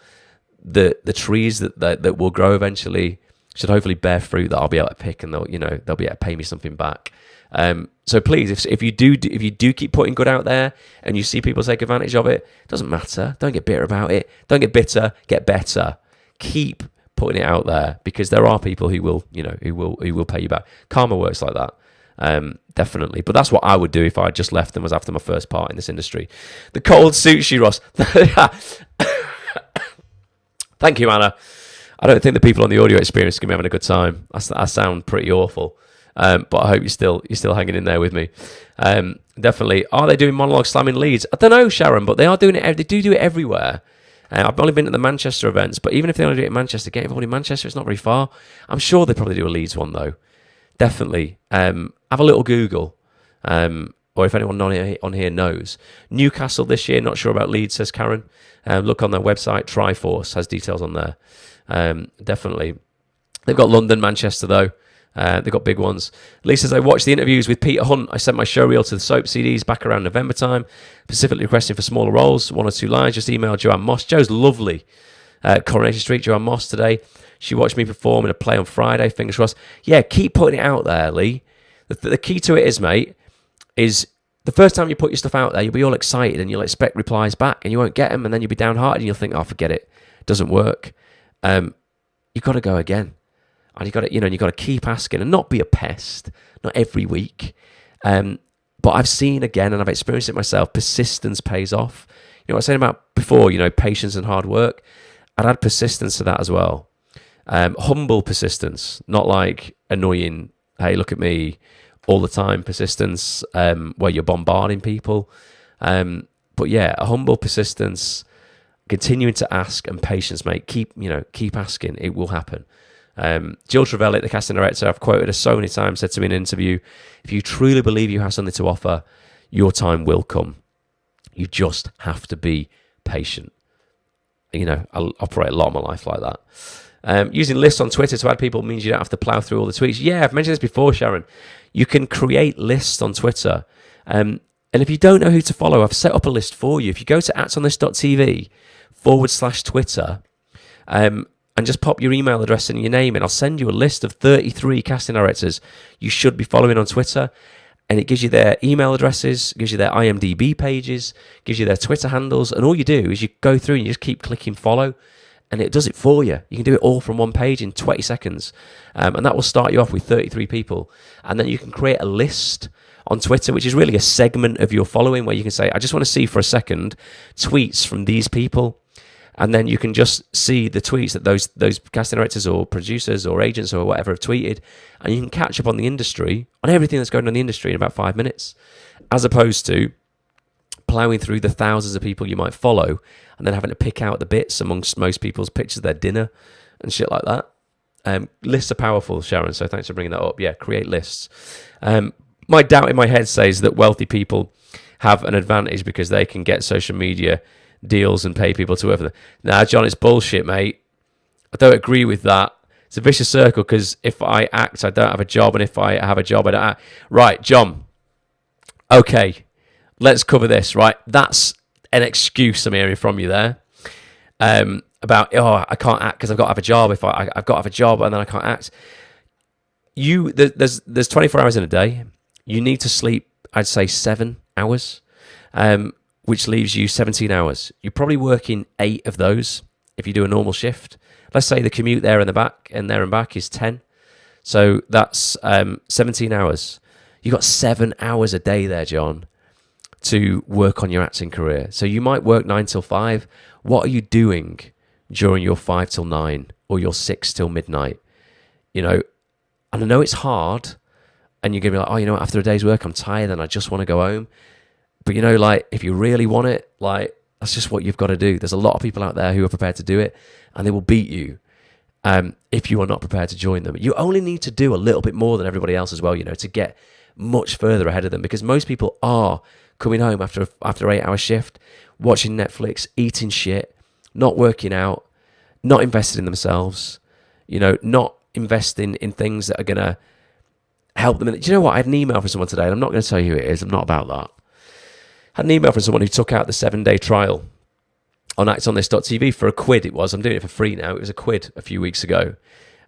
the trees that will grow eventually should hopefully bear fruit that I'll be able to pick, and they'll be able to pay me something back. So please, if you do keep putting good out there, and you see people take advantage of it, doesn't matter. Don't get bitter about it. Don't get bitter. Get better. Keep putting it out there, because there are people who will pay you back. Karma works like that, definitely. But that's what I would do if I just left and was after my first part in this industry. The cold suits you, Ross. Thank you, Anna. I don't think the people on the audio experience are going to be having a good time. I sound pretty awful. But I hope you're still hanging in there with me. Definitely. Are they doing monologue slamming leads? I don't know, Sharon, but they are doing it. They do it everywhere. I've only been at the Manchester events, but even if they only do it in Manchester, get involved in Manchester. It's not very far. I'm sure they probably do a Leeds one though. Definitely. Have a little Google, or if anyone on here knows. Newcastle this year. Not sure about Leeds, says Karen. Look on their website. Triforce has details on there. Definitely. They've got London, Manchester though. They've got big ones. Lee says, I watched the interviews with Peter Hunt. I sent my show reel to the soap CDs back around November time, specifically requesting for smaller roles, 1 or 2 lines. Just emailed Joanne Moss. Joe's lovely. Coronation Street, Joanne Moss today. She watched me perform in a play on Friday. Fingers crossed. Yeah, keep putting it out there, Lee. The key to it is, mate, is the first time you put your stuff out there, you'll be all excited and you'll expect replies back, and you won't get them, and then you'll be downhearted and you'll think, oh, forget it. It doesn't work. You've got to go again. And you've got to keep asking and not be a pest, not every week. But I've seen again, and I've experienced it myself, persistence pays off. You know what I was saying about before, patience and hard work? I'd add persistence to that as well. Humble persistence, not like annoying, hey, look at me, all the time persistence, where you're bombarding people. But yeah, a humble persistence, continuing to ask, and patience, mate. Keep asking. It will happen. Jill Trevellick, the casting director, I've quoted her so many times, said to me in an interview, if you truly believe you have something to offer, your time will come. You just have to be patient. I operate a lot of my life like that. Using lists on Twitter to add people means you don't have to plow through all the tweets. Yeah, I've mentioned this before, Sharon. You can create lists on Twitter. And if you don't know who to follow, I've set up a list for you. If you go to actsonthis.tv/Twitter, and just pop your email address and your name in, I'll send you a list of 33 casting directors you should be following on Twitter. And it gives you their email addresses, gives you their IMDb pages, gives you their Twitter handles. And all you do is you go through and you just keep clicking follow, and it does it for you. You can do it all from one page in 20 seconds. And that will start you off with 33 people. And then you can create a list on Twitter, which is really a segment of your following, where you can say, I just want to see for a second tweets from these people. And then you can just see the tweets that those casting directors or producers or agents or whatever have tweeted, and you can catch up on the industry, on everything that's going on in the industry in about 5 minutes, as opposed to plowing through the thousands of people you might follow and then having to pick out the bits amongst most people's pictures of their dinner and shit like that. Lists are powerful, Sharon, so thanks for bringing that up. Yeah, create lists. My doubt in my head says that wealthy people have an advantage because they can get social media deals and pay people to work for them. Nah, John, it's bullshit, mate. I don't agree with that. It's a vicious circle, because if I act, I don't have a job, and if I have a job, I don't act. Right, John. Okay, let's cover this, right? That's an excuse I'm hearing from you there. About, I can't act because I've got to have a job. If I've got to have a job and then I can't act. There's 24 hours in a day. You need to sleep, I'd say 7 hours, which leaves you 17 hours. You're probably working 8 of those if you do a normal shift. Let's say the commute there and there and back is 10. So that's 17 hours. You've got 7 hours a day there, John, to work on your acting career. So you might work 9 till 5. What are you doing during your 5 till 9 or your 6 till midnight? And I know it's hard, and you're going to be like, after a day's work, I'm tired and I just want to go home. But, if you really want it, that's just what you've got to do. There's a lot of people out there who are prepared to do it, and they will beat you if you are not prepared to join them. You only need to do a little bit more than everybody else as well, to get much further ahead of them, because most people are coming home after an 8-hour shift, watching Netflix, eating shit, not working out, not invested in themselves, not investing in things that are going to help them. Do you know what? I had an email from someone today, and I'm not going to tell you who it is. I'm not about that. I had an email from someone who took out the 7-day trial on actonthis.tv for £1 it was. I'm doing it for free now. It was £1 a few weeks ago.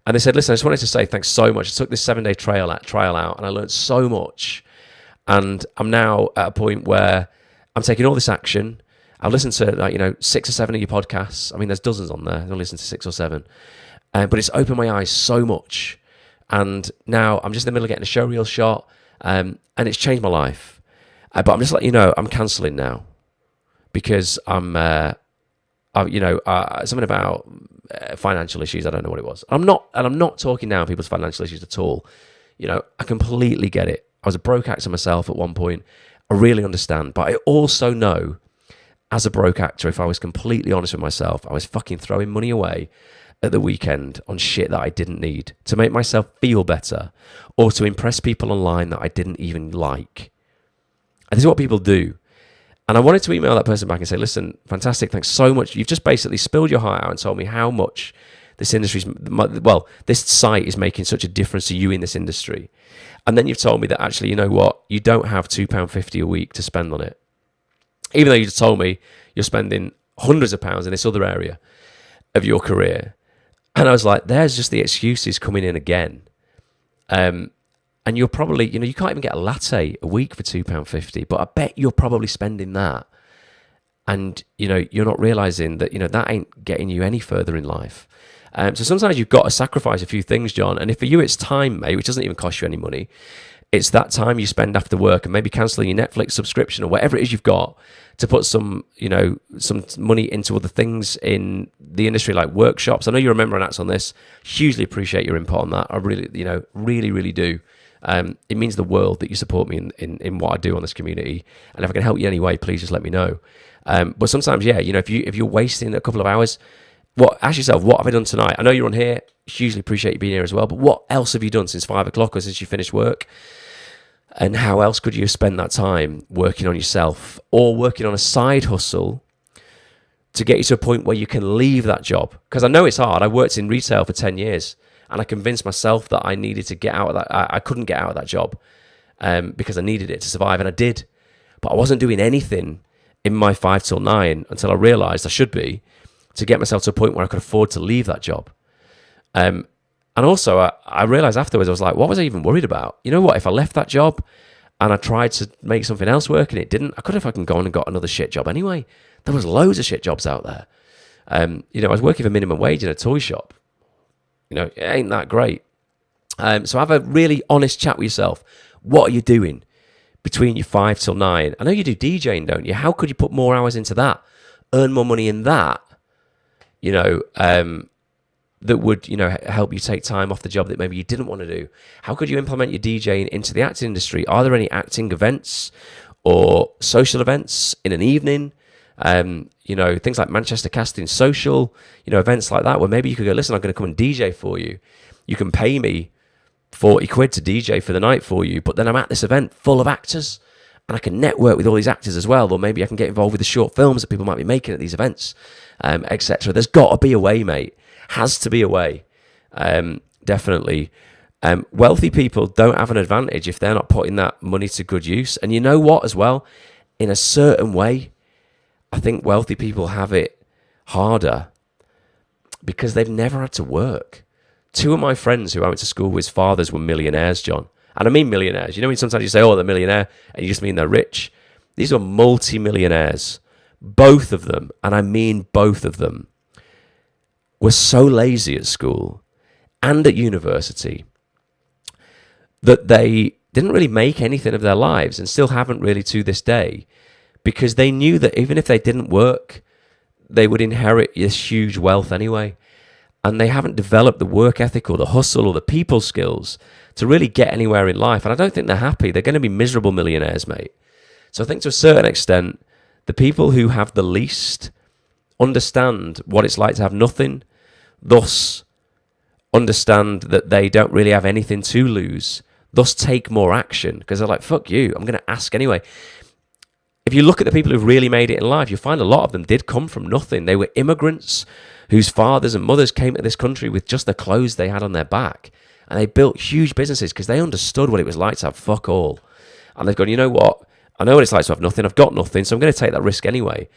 And they said, listen, I just wanted to say thanks so much. I took this 7-day trial out, and I learned so much. And I'm now at a point where I'm taking all this action. I've listened to 6 or 7 of your podcasts. I mean, there's dozens on there. I don't listen to 6 or 7. But it's opened my eyes so much. And now I'm just in the middle of getting a showreel shot. And it's changed my life. But I'm just letting you know, I'm cancelling now. Because something about financial issues. I don't know what it was. I'm not talking down people's financial issues at all. I completely get it. I was a broke actor myself at one point. I really understand. But I also know, as a broke actor, if I was completely honest with myself, I was fucking throwing money away at the weekend on shit that I didn't need to make myself feel better or to impress people online that I didn't even like. And this is what people do. And I wanted to email that person back and say, listen, fantastic, thanks so much. You've just basically spilled your heart out and told me how much this this site is making such a difference to you in this industry. And then you've told me that actually, you know what, you don't have £2.50 a week to spend on it. Even though you just told me you're spending hundreds of pounds in this other area of your career. And I was like, there's just the excuses coming in again. And you're probably, you can't even get a latte a week for £2.50, but I bet you're probably spending that. And, you're not realizing that, that ain't getting you any further in life. So sometimes you've got to sacrifice a few things, John. And if for you it's time, mate, which doesn't even cost you any money, it's that time you spend after work and maybe cancelling your Netflix subscription or whatever it is you've got to put some money into other things in the industry like workshops. I know you're a member and Acts on this. Hugely appreciate your input on that. I really, really, really do. It means the world that you support me in what I do on this community. And if I can help you anyway, please just let me know. But sometimes, if you're wasting a couple of hours, ask yourself, what have I done tonight? I know you're on here. Hugely appreciate you being here as well. But what else have you done since 5 o'clock or since you finished work? And how else could you have spent that time working on yourself or working on a side hustle to get you to a point where you can leave that job? Because I know it's hard. I worked in retail for 10 years and I convinced myself that I needed to get out of that. I couldn't get out of that job because I needed it to survive, and I did. But I wasn't doing anything in my 5 till 9 until I realised I should be, to get myself to a point where I could afford to leave that job. And also, I realised afterwards, I was like, what was I even worried about? You know what? If I left that job and I tried to make something else work and it didn't, I could have fucking gone and got another shit job anyway. There was loads of shit jobs out there. I was working for minimum wage in a toy shop. It ain't that great. So have a really honest chat with yourself. What are you doing between your 5 till 9? I know you do DJing, don't you? How could you put more hours into that? Earn more money in that? That would, help you take time off the job that maybe you didn't want to do. How could you implement your DJing into the acting industry? Are there any acting events or social events in an evening? Things like Manchester Casting Social, events like that, where maybe you could go, listen, I'm going to come and DJ for you. You can pay me £40 to DJ for the night for you, but then I'm at this event full of actors and I can network with all these actors as well, or maybe I can get involved with the short films that people might be making at these events, etc. There's got to be a way, mate. Has to be a way. Definitely. Wealthy people don't have an advantage if they're not putting that money to good use. And you know what, as well, in a certain way, I think wealthy people have it harder because they've never had to work. Two of my friends who I went to school with, fathers were millionaires, John. And I mean millionaires. You know when sometimes you say, oh, they're a millionaire, and you just mean they're rich? These are multi-millionaires. Both of them, and I mean both of them, were so lazy at school and at university that they didn't really make anything of their lives, and still haven't really to this day, because they knew that even if they didn't work, they would inherit this huge wealth anyway. And they haven't developed the work ethic or the hustle or the people skills to really get anywhere in life. And I don't think they're happy. They're going to be miserable millionaires, mate. So I think to a certain extent, the people who have the least understand what it's like to have nothing, thus understand that they don't really have anything to lose, thus take more action, because they're like, fuck you, I'm going to ask anyway. If you look at the people who've really made it in life, you find a lot of them did come from nothing. They were immigrants whose fathers and mothers came to this country with just the clothes they had on their back. And they built huge businesses because they understood what it was like to have fuck all. And they've gone, you know what? I know what it's like to have nothing. I've got nothing, so I'm going to take that risk anyway.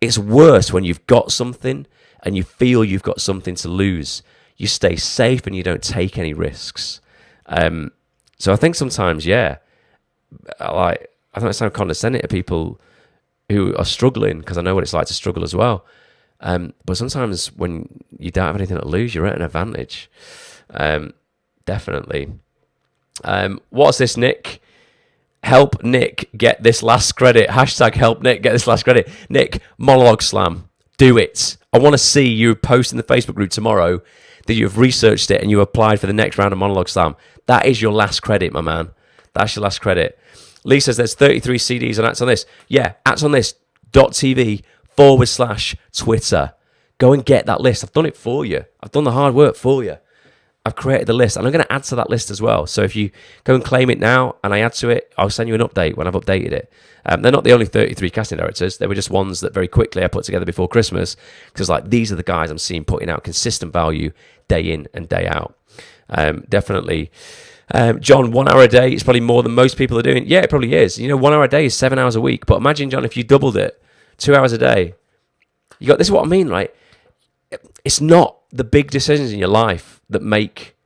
It's worse when you've got something and you feel you've got something to lose. You stay safe and you don't take any risks. So I think sometimes, I don't sound condescending to people who are struggling, because I know what it's like to struggle as well. But sometimes when you don't have anything to lose, you're at an advantage. Definitely. What's this, Nick? Help Nick get this last credit. Hashtag help Nick get this last credit. Nick, monologue slam. Do it. I want to see you post in the Facebook group tomorrow that you've researched it and you applied for the next round of monologue slam. That is your last credit, my man. That's your last credit. Lee says there's 33 CDs on Acts on This. Yeah, actsonthis.tv/Twitter. Go and get that list. I've done it for you. I've done the hard work for you. I've created the list, and I'm going to add to that list as well. So if you go and claim it now and I add to it, I'll send you an update when I've updated it. They're not the only 33 casting directors. They were just ones that very quickly I put together before Christmas, because like, these are the guys I'm seeing putting out consistent value day in and day out. Definitely. John, 1 hour a day is probably more than most people are doing. Yeah, it probably is. 1 hour a day is 7 hours a week. But imagine, John, if you doubled it, 2 hours a day. This is what I mean, right? It's not the big decisions in your life that make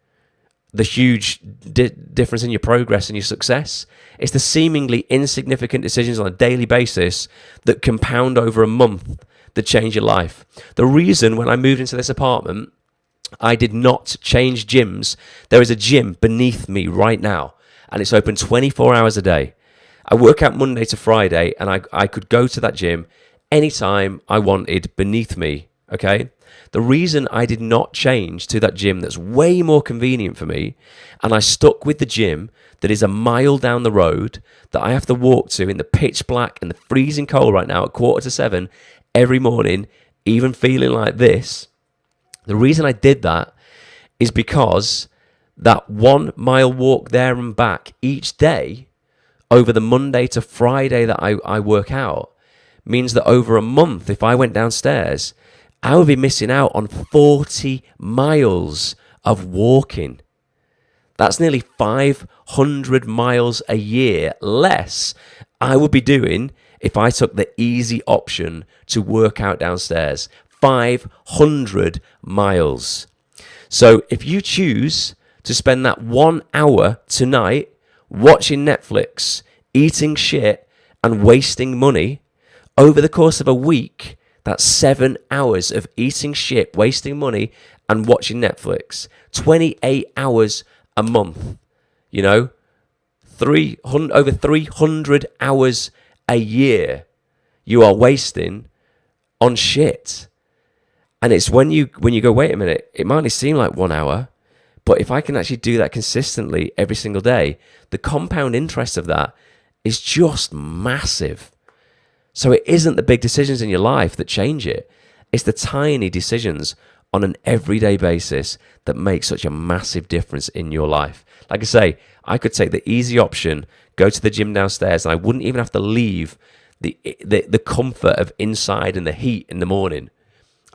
the huge difference in your progress and your success. It's the seemingly insignificant decisions on a daily basis that compound over a month that change your life. The reason when I moved into this apartment, I did not change gyms. There is a gym beneath me right now, and it's open 24 hours a day. I work out Monday to Friday, and I could go to that gym anytime I wanted beneath me, okay? The reason I did not change to that gym that's way more convenient for me, and I stuck with the gym that is a mile down the road that I have to walk to in the pitch black and the freezing cold right now at 6:45 every morning, even feeling like this. The reason I did that is because that 1 mile walk there and back each day over the Monday to Friday that I work out means that over a month, if I went downstairs, I would be missing out on 40 miles of walking. That's nearly 500 miles a year less I would be doing if I took the easy option to work out downstairs. 500 miles. So if you choose to spend that 1 hour tonight watching Netflix, eating shit, and wasting money, over the course of a week, that's 7 hours of eating shit, wasting money, and watching Netflix. 28 hours a month. Over 300 hours a year you are wasting on shit. And it's when you go, wait a minute, it might only seem like 1 hour, but if I can actually do that consistently every single day, the compound interest of that is just massive. So it isn't the big decisions in your life that change it. It's the tiny decisions on an everyday basis that make such a massive difference in your life. Like I say, I could take the easy option, go to the gym downstairs, and I wouldn't even have to leave the comfort of inside and the heat in the morning.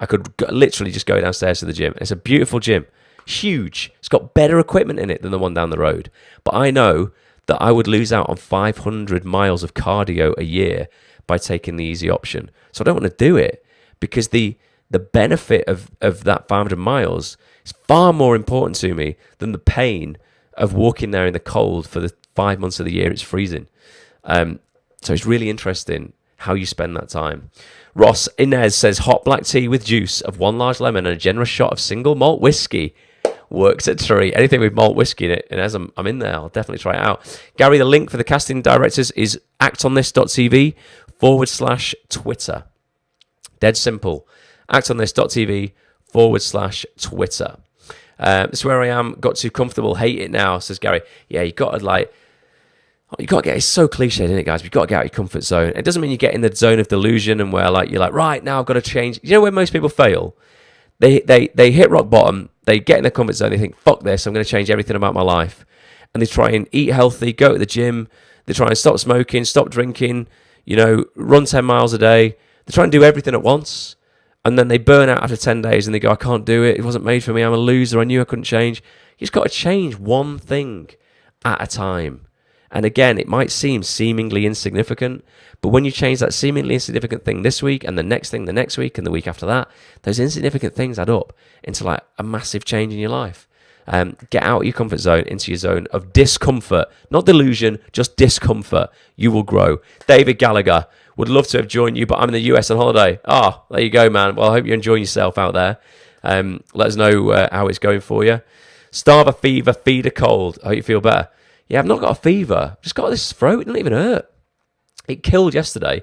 I could literally just go downstairs to the gym. It's a beautiful gym. Huge. It's got better equipment in it than the one down the road. But I know that I would lose out on 500 miles of cardio a year by taking the easy option. So I don't want to do it because the benefit of that 500 miles is far more important to me than the pain of walking there in the cold for the 5 months of the year it's freezing. So it's really interesting how you spend that time. Ross Inez says, hot black tea with juice of 1 large lemon and a generous shot of single malt whiskey. Works at Tree. Anything with malt whiskey in it. And as I'm in there, I'll definitely try it out. Gary, the link for the casting directors is actonthis.tv/Twitter. Dead simple. actonthis.tv/Twitter. This is where I am. Got too comfortable. Hate it now, says Gary. Yeah, you got to get, it's so cliche, isn't it, guys? You've got to get out of your comfort zone. It doesn't mean you get in the zone of delusion and where you're like, right, now I've got to change. You know where most people fail? They hit rock bottom, they get in their comfort zone, they think, fuck this, I'm going to change everything about my life. And they try and eat healthy, go to the gym, they try and stop smoking, stop drinking, run 10 miles a day. They try and do everything at once. And then they burn out after 10 days and they go, I can't do it, it wasn't made for me, I'm a loser, I knew I couldn't change. You just got to change one thing at a time. And again, it might seem seemingly insignificant, but when you change that seemingly insignificant thing this week and the next thing the next week and the week after that, those insignificant things add up into a massive change in your life. Get out of your comfort zone into your zone of discomfort, not delusion, just discomfort. You will grow. David Gallagher, would love to have joined you, but I'm in the US on holiday. Oh, there you go, man. Well, I hope you're enjoying yourself out there. Let us know how it's going for you. Starve a fever, feed a cold. I hope you feel better. Yeah, I've not got a fever. Just got this throat. It doesn't even hurt. It killed yesterday.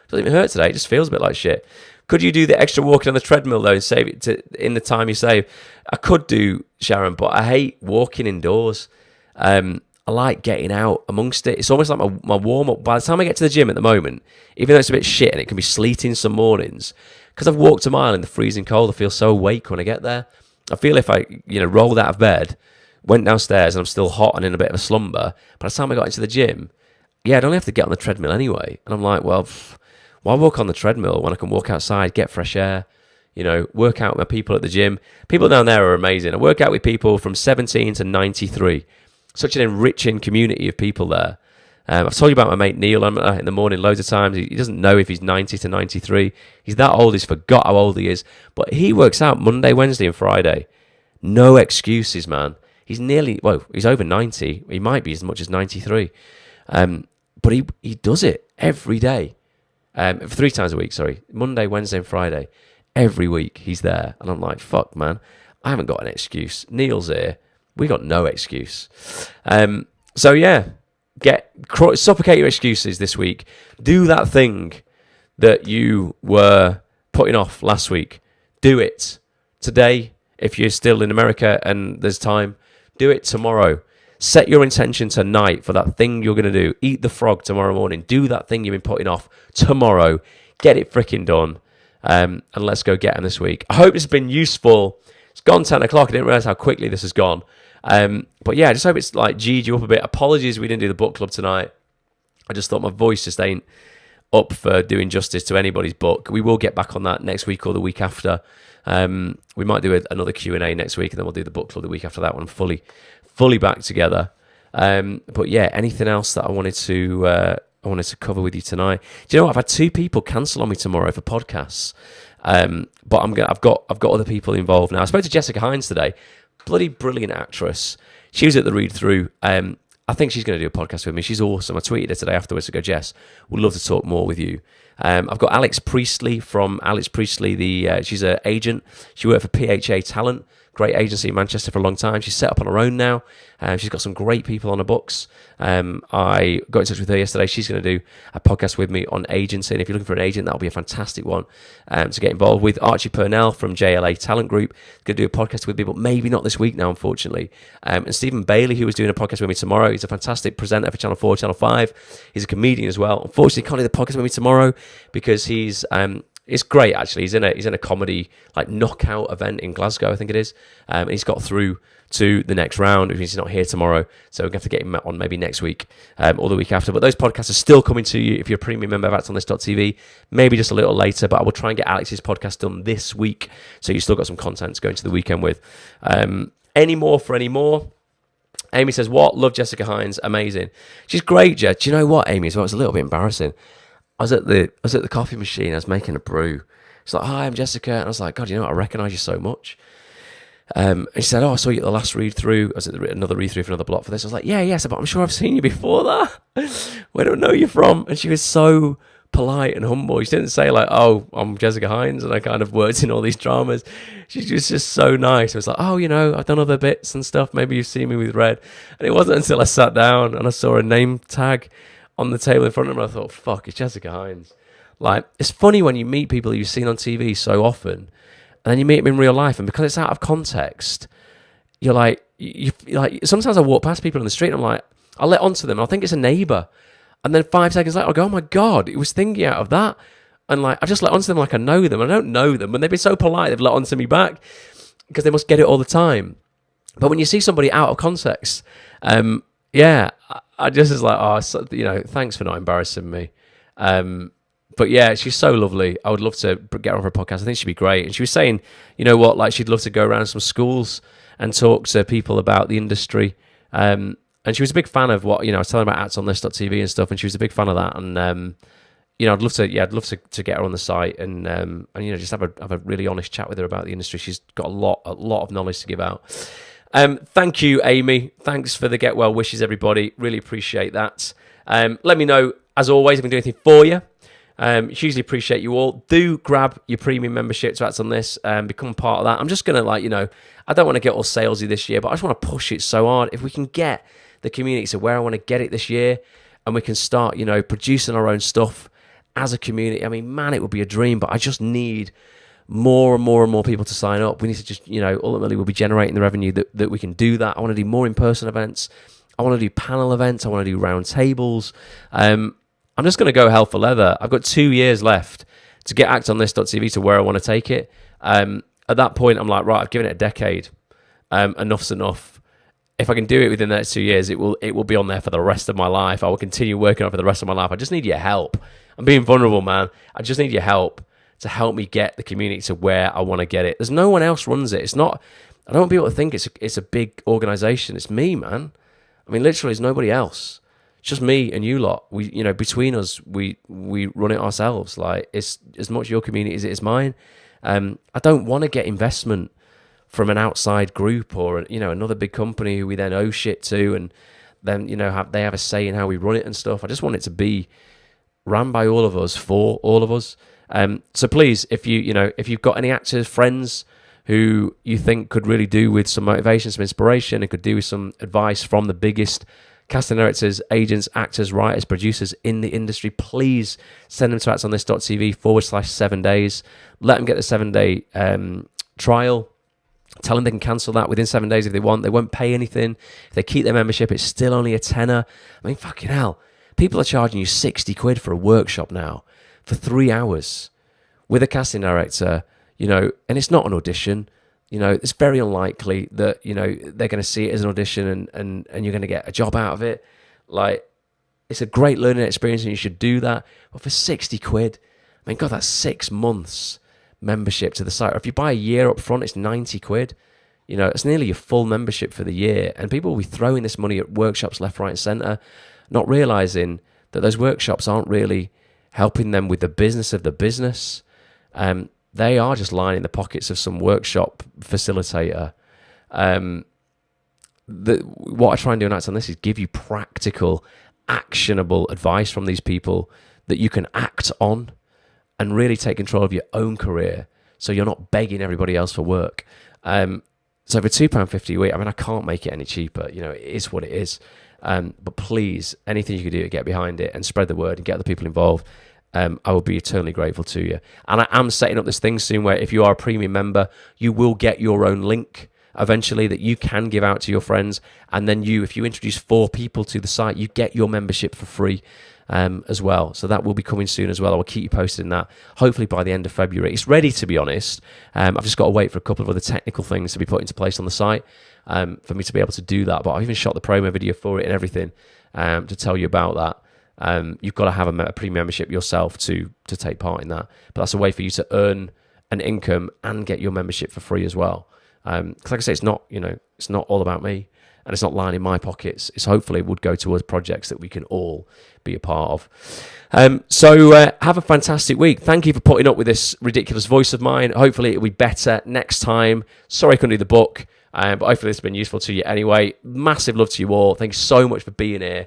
Doesn't even hurt today. It just feels a bit like shit. Could you do the extra walking on the treadmill, though, and save it in the time you save? I could do, Sharon, but I hate walking indoors. I like getting out amongst it. It's almost like my warm-up. By the time I get to the gym at the moment, even though it's a bit shit and it can be sleeting some mornings, because I've walked a mile in the freezing cold, I feel so awake when I get there. I feel if I rolled out of bed, went downstairs and I'm still hot and in a bit of a slumber, by the time I got into the gym, I'd only have to get on the treadmill anyway. And I'm like, well, why walk on the treadmill when I can walk outside, get fresh air, work out with my people at the gym. People down there are amazing. I work out with people from 17 to 93. Such an enriching community of people there. I've told you about my mate Neil in the morning loads of times. He doesn't know if he's 90 to 93. He's that old, he's forgot how old he is. But he works out Monday, Wednesday and Friday. No excuses, man. He's he's over 90. He might be as much as 93. But he does it every day. 3 times a week, sorry. Monday, Wednesday and Friday. Every week he's there. And I'm like, fuck, man. I haven't got an excuse. Neil's here. We got no excuse. So yeah, suffocate your excuses this week. Do that thing that you were putting off last week. Do it today. If you're still in America and there's time, do it tomorrow. Set your intention tonight for that thing you're going to do. Eat the frog tomorrow morning. Do that thing you've been putting off tomorrow. Get it freaking done. And let's go get them this week. I hope it's been useful. It's gone 10 o'clock. I didn't realize how quickly this has gone. But yeah, I just hope it's G'd you up a bit. Apologies we didn't do the book club tonight. I just thought my voice just ain't up for doing justice to anybody's book. We will get back on that next week or the week after. We might do another Q&A next week, and then we'll do the book club the week after that one fully back together. But yeah, anything else that I wanted to cover with you tonight? Do you know what? I've had 2 people cancel on me tomorrow for podcasts. But I've got other people involved now. I spoke to Jessica Hines today. Bloody brilliant actress. She was at the read through. I think she's going to do a podcast with me. She's awesome. I tweeted her today afterwards to go, Jess, would love to talk more with you. I've got Alex Priestley from Alex Priestley. She's an agent. She worked for PHA Talent, great agency in Manchester for a long time. She's set up on her own now. She's got some great people on her books. I got in touch with her yesterday. She's going to do a podcast with me on agency. And if you're looking for an agent, that'll be a fantastic one to get involved with. Archie Purnell from JLA Talent Group is going to do a podcast with me, but maybe not this week now, unfortunately. And Stephen Bailey, who was doing a podcast with me tomorrow, he's a fantastic presenter for Channel 4, Channel 5. He's a comedian as well. Unfortunately, can't do the podcast with me tomorrow because he's... it's great, actually. He's in a comedy knockout event in Glasgow, I think it is. And he's got through to the next round, which means he's not here tomorrow. So we're going to have to get him on maybe next week or the week after. But those podcasts are still coming to you if you're a premium member of actonthis.tv. Maybe just a little later, but I will try and get Alex's podcast done this week. So you've still got some content to go into the weekend with. Any more for any more? Amy says, what? Love Jessica Hines. Amazing. She's great, Jess. Do you know what, Amy, as well? It's a little bit embarrassing. I was at the coffee machine. I was making a brew. She's like, hi, I'm Jessica. And I was like, God, you know what? I recognise you so much. And she said, oh, I saw you at the last read-through. I was at another read-through for another block for this. I was like, yeah, yes, but I'm sure I've seen you before that. Where do I know you from? And she was so polite and humble. She didn't say like, oh, I'm Jessica Hines and I kind of worked in all these dramas. She was just so nice. It was like, oh, you know, I've done other bits and stuff. Maybe you've seen me with Red. And it wasn't until I sat down and I saw a name tag on the table in front of me, I thought, fuck, it's Jessica Hines. Like, it's funny when you meet people you've seen on TV so often, and then you meet them in real life, and because it's out of context, you're like, you like. Sometimes I walk past people in the street, and I'm like, I let onto them, and I think it's a neighbour, and then 5 seconds later, I go, oh my God, it was thinking out of that, and like, I just let onto them like I know them. I don't know them, and they've been so polite, they've let onto me back, because they must get it all the time. But when you see somebody out of context, yeah, I just is like, oh, you know, thanks for not embarrassing me. But yeah, she's so lovely. I would love to get her on for a podcast. I think she'd be great. And she was saying, you know what, like she'd love to go around some schools and talk to people about the industry. And she was a big fan of what, you know, I was telling her about actsonthis.tv and stuff, and she was a big fan of that. And you know, I'd love to get her on the site and you know, just have a really honest chat with her about the industry. She's got a lot of knowledge to give out. Thank you, Amy. Thanks for the get well wishes, everybody. Really appreciate that. Let me know, as always, if I can do anything for you. Hugely appreciate you all. Do grab your premium membership to Acts on This and become part of that. I'm just going to, like, you know, I don't want to get all salesy this year, but I just want to push it so hard. If we can get the community to where I want to get it this year, and we can start, you know, producing our own stuff as a community, I mean, man, it would be a dream, but I just need more and more people to sign up. We need to just, you know, ultimately we'll be generating the revenue that we can do that. I want to do more in-person events. I want to do panel events. I want to do round tables. I'm just going to go hell for leather. I've got 2 years left to get actsonthis.tv to where I want to take it. At that point, I'm like, right, I've given it a decade. Enough's enough. If I can do it within the next 2 years, it will be on there for the rest of my life. I will continue working on it for the rest of my life. I just need your help. I'm being vulnerable, man. I just need your help to help me get the community to where I want to get it. There's no one else runs it. It's not. I don't want people to think it's a big organization. It's me, man. I mean, literally, there's nobody else. It's just me and you lot. We, you know, between us, we run it ourselves. Like, it's as much your community as it is mine. I don't want to get investment from an outside group or, you know, another big company who we then owe shit to, and then, you know, they have a say in how we run it and stuff. I just want it to be ran by all of us, for all of us. So please, if you've got any actors, friends who you think could really do with some motivation, some inspiration, and could do with some advice from the biggest casting directors, agents, actors, writers, producers in the industry, please send them to actsonthis.tv/7 days. Let them get the 7-day trial. Tell them they can cancel that within 7 days if they want. They won't pay anything. If they keep their membership, it's still only a tenner. I mean, fucking hell. People are charging you 60 quid for a workshop now for 3 hours with a casting director, you know, and it's not an audition. You know, it's very unlikely that, you know, they're going to see it as an audition and you're going to get a job out of it. Like, it's a great learning experience and you should do that. But for 60 quid, I mean, God, that's 6 months membership to the site. Or if you buy a year up front, it's 90 quid. You know, it's nearly your full membership for the year. And people will be throwing this money at workshops left, right, and centre, not realising that those workshops aren't really helping them with the business of the business. They are just lining the pockets of some workshop facilitator. What I try and do in Acts on This is give you practical, actionable advice from these people that you can act on and really take control of your own career, so you're not begging everybody else for work. So for £2.50 a week, I mean, I can't make it any cheaper. You know, it is what it is. But please, anything you can do to get behind it and spread the word and get other people involved, I will be eternally grateful to you. And I am setting up this thing soon where if you are a premium member, you will get your own link eventually that you can give out to your friends. And then if you introduce 4 people to the site, you get your membership for free as well. So that will be coming soon as well. I will keep you posted on that, hopefully by the end of February. It's ready, to be honest. I've just got to wait for a couple of other technical things to be put into place on the site for me to be able to do that. But I've even shot the promo video for it and everything to tell you about that. You've got to have a premium membership yourself to take part in that. But that's a way for you to earn an income and get your membership for free as well. Because like I say, it's not, it's not all about me, and it's not lying in my pockets. It's hopefully would go towards projects that we can all be a part of. So have a fantastic week. Thank you for putting up with this ridiculous voice of mine. Hopefully it'll be better next time. Sorry I couldn't do the book, but hopefully it's been useful to you anyway. Massive love to you all. Thank you so much for being here.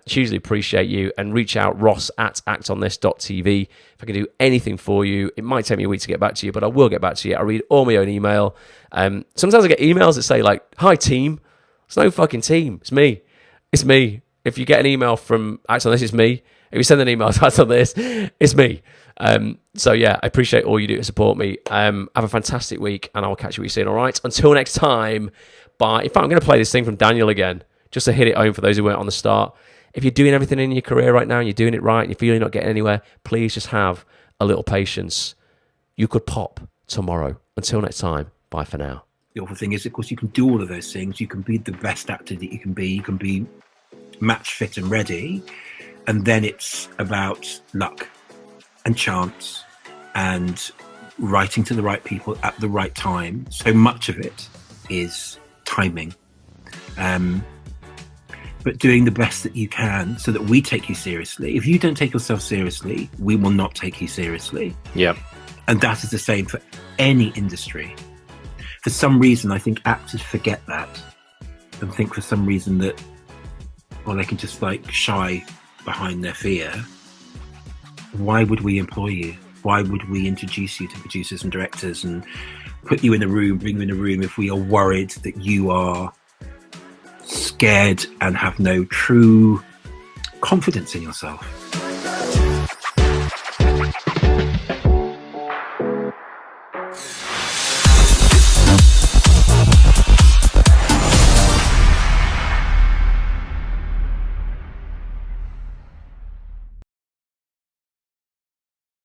Hugely appreciate you, and reach out, ross@actonthis.tv. If I can do anything for you, it might take me a week to get back to you, but I will get back to you. I read all my own email. Sometimes I get emails that say like, "Hi team." It's no fucking team. It's me. It's me. If you get an email from Act on This, it's me. If you send an email to Act on This, it's me. So yeah, I appreciate all you do to support me. Have a fantastic week, and I'll catch you soon. All right. Until next time. Bye. In fact, I'm going to play this thing from Daniel again, just to hit it home for those who weren't on the start. If you're doing everything in your career right now and you're doing it right and you feel you're not getting anywhere, please just have a little patience. You could pop tomorrow. Until next time. Bye for now. The awful thing is, of course, you can do all of those things. You can be the best actor that you can be. You can be match fit and ready. And then it's about luck and chance and writing to the right people at the right time. So much of it is timing. But doing the best that you can so that we take you seriously. If you don't take yourself seriously, we will not take you seriously. Yeah. And that is the same for any industry. For some reason, I think actors forget that and think for some reason that, well, they can just like shy behind their fear. Why would we employ you? Why would we introduce you to producers and directors and put you in a room, bring you in a room if we are worried that you are scared and have no true confidence in yourself?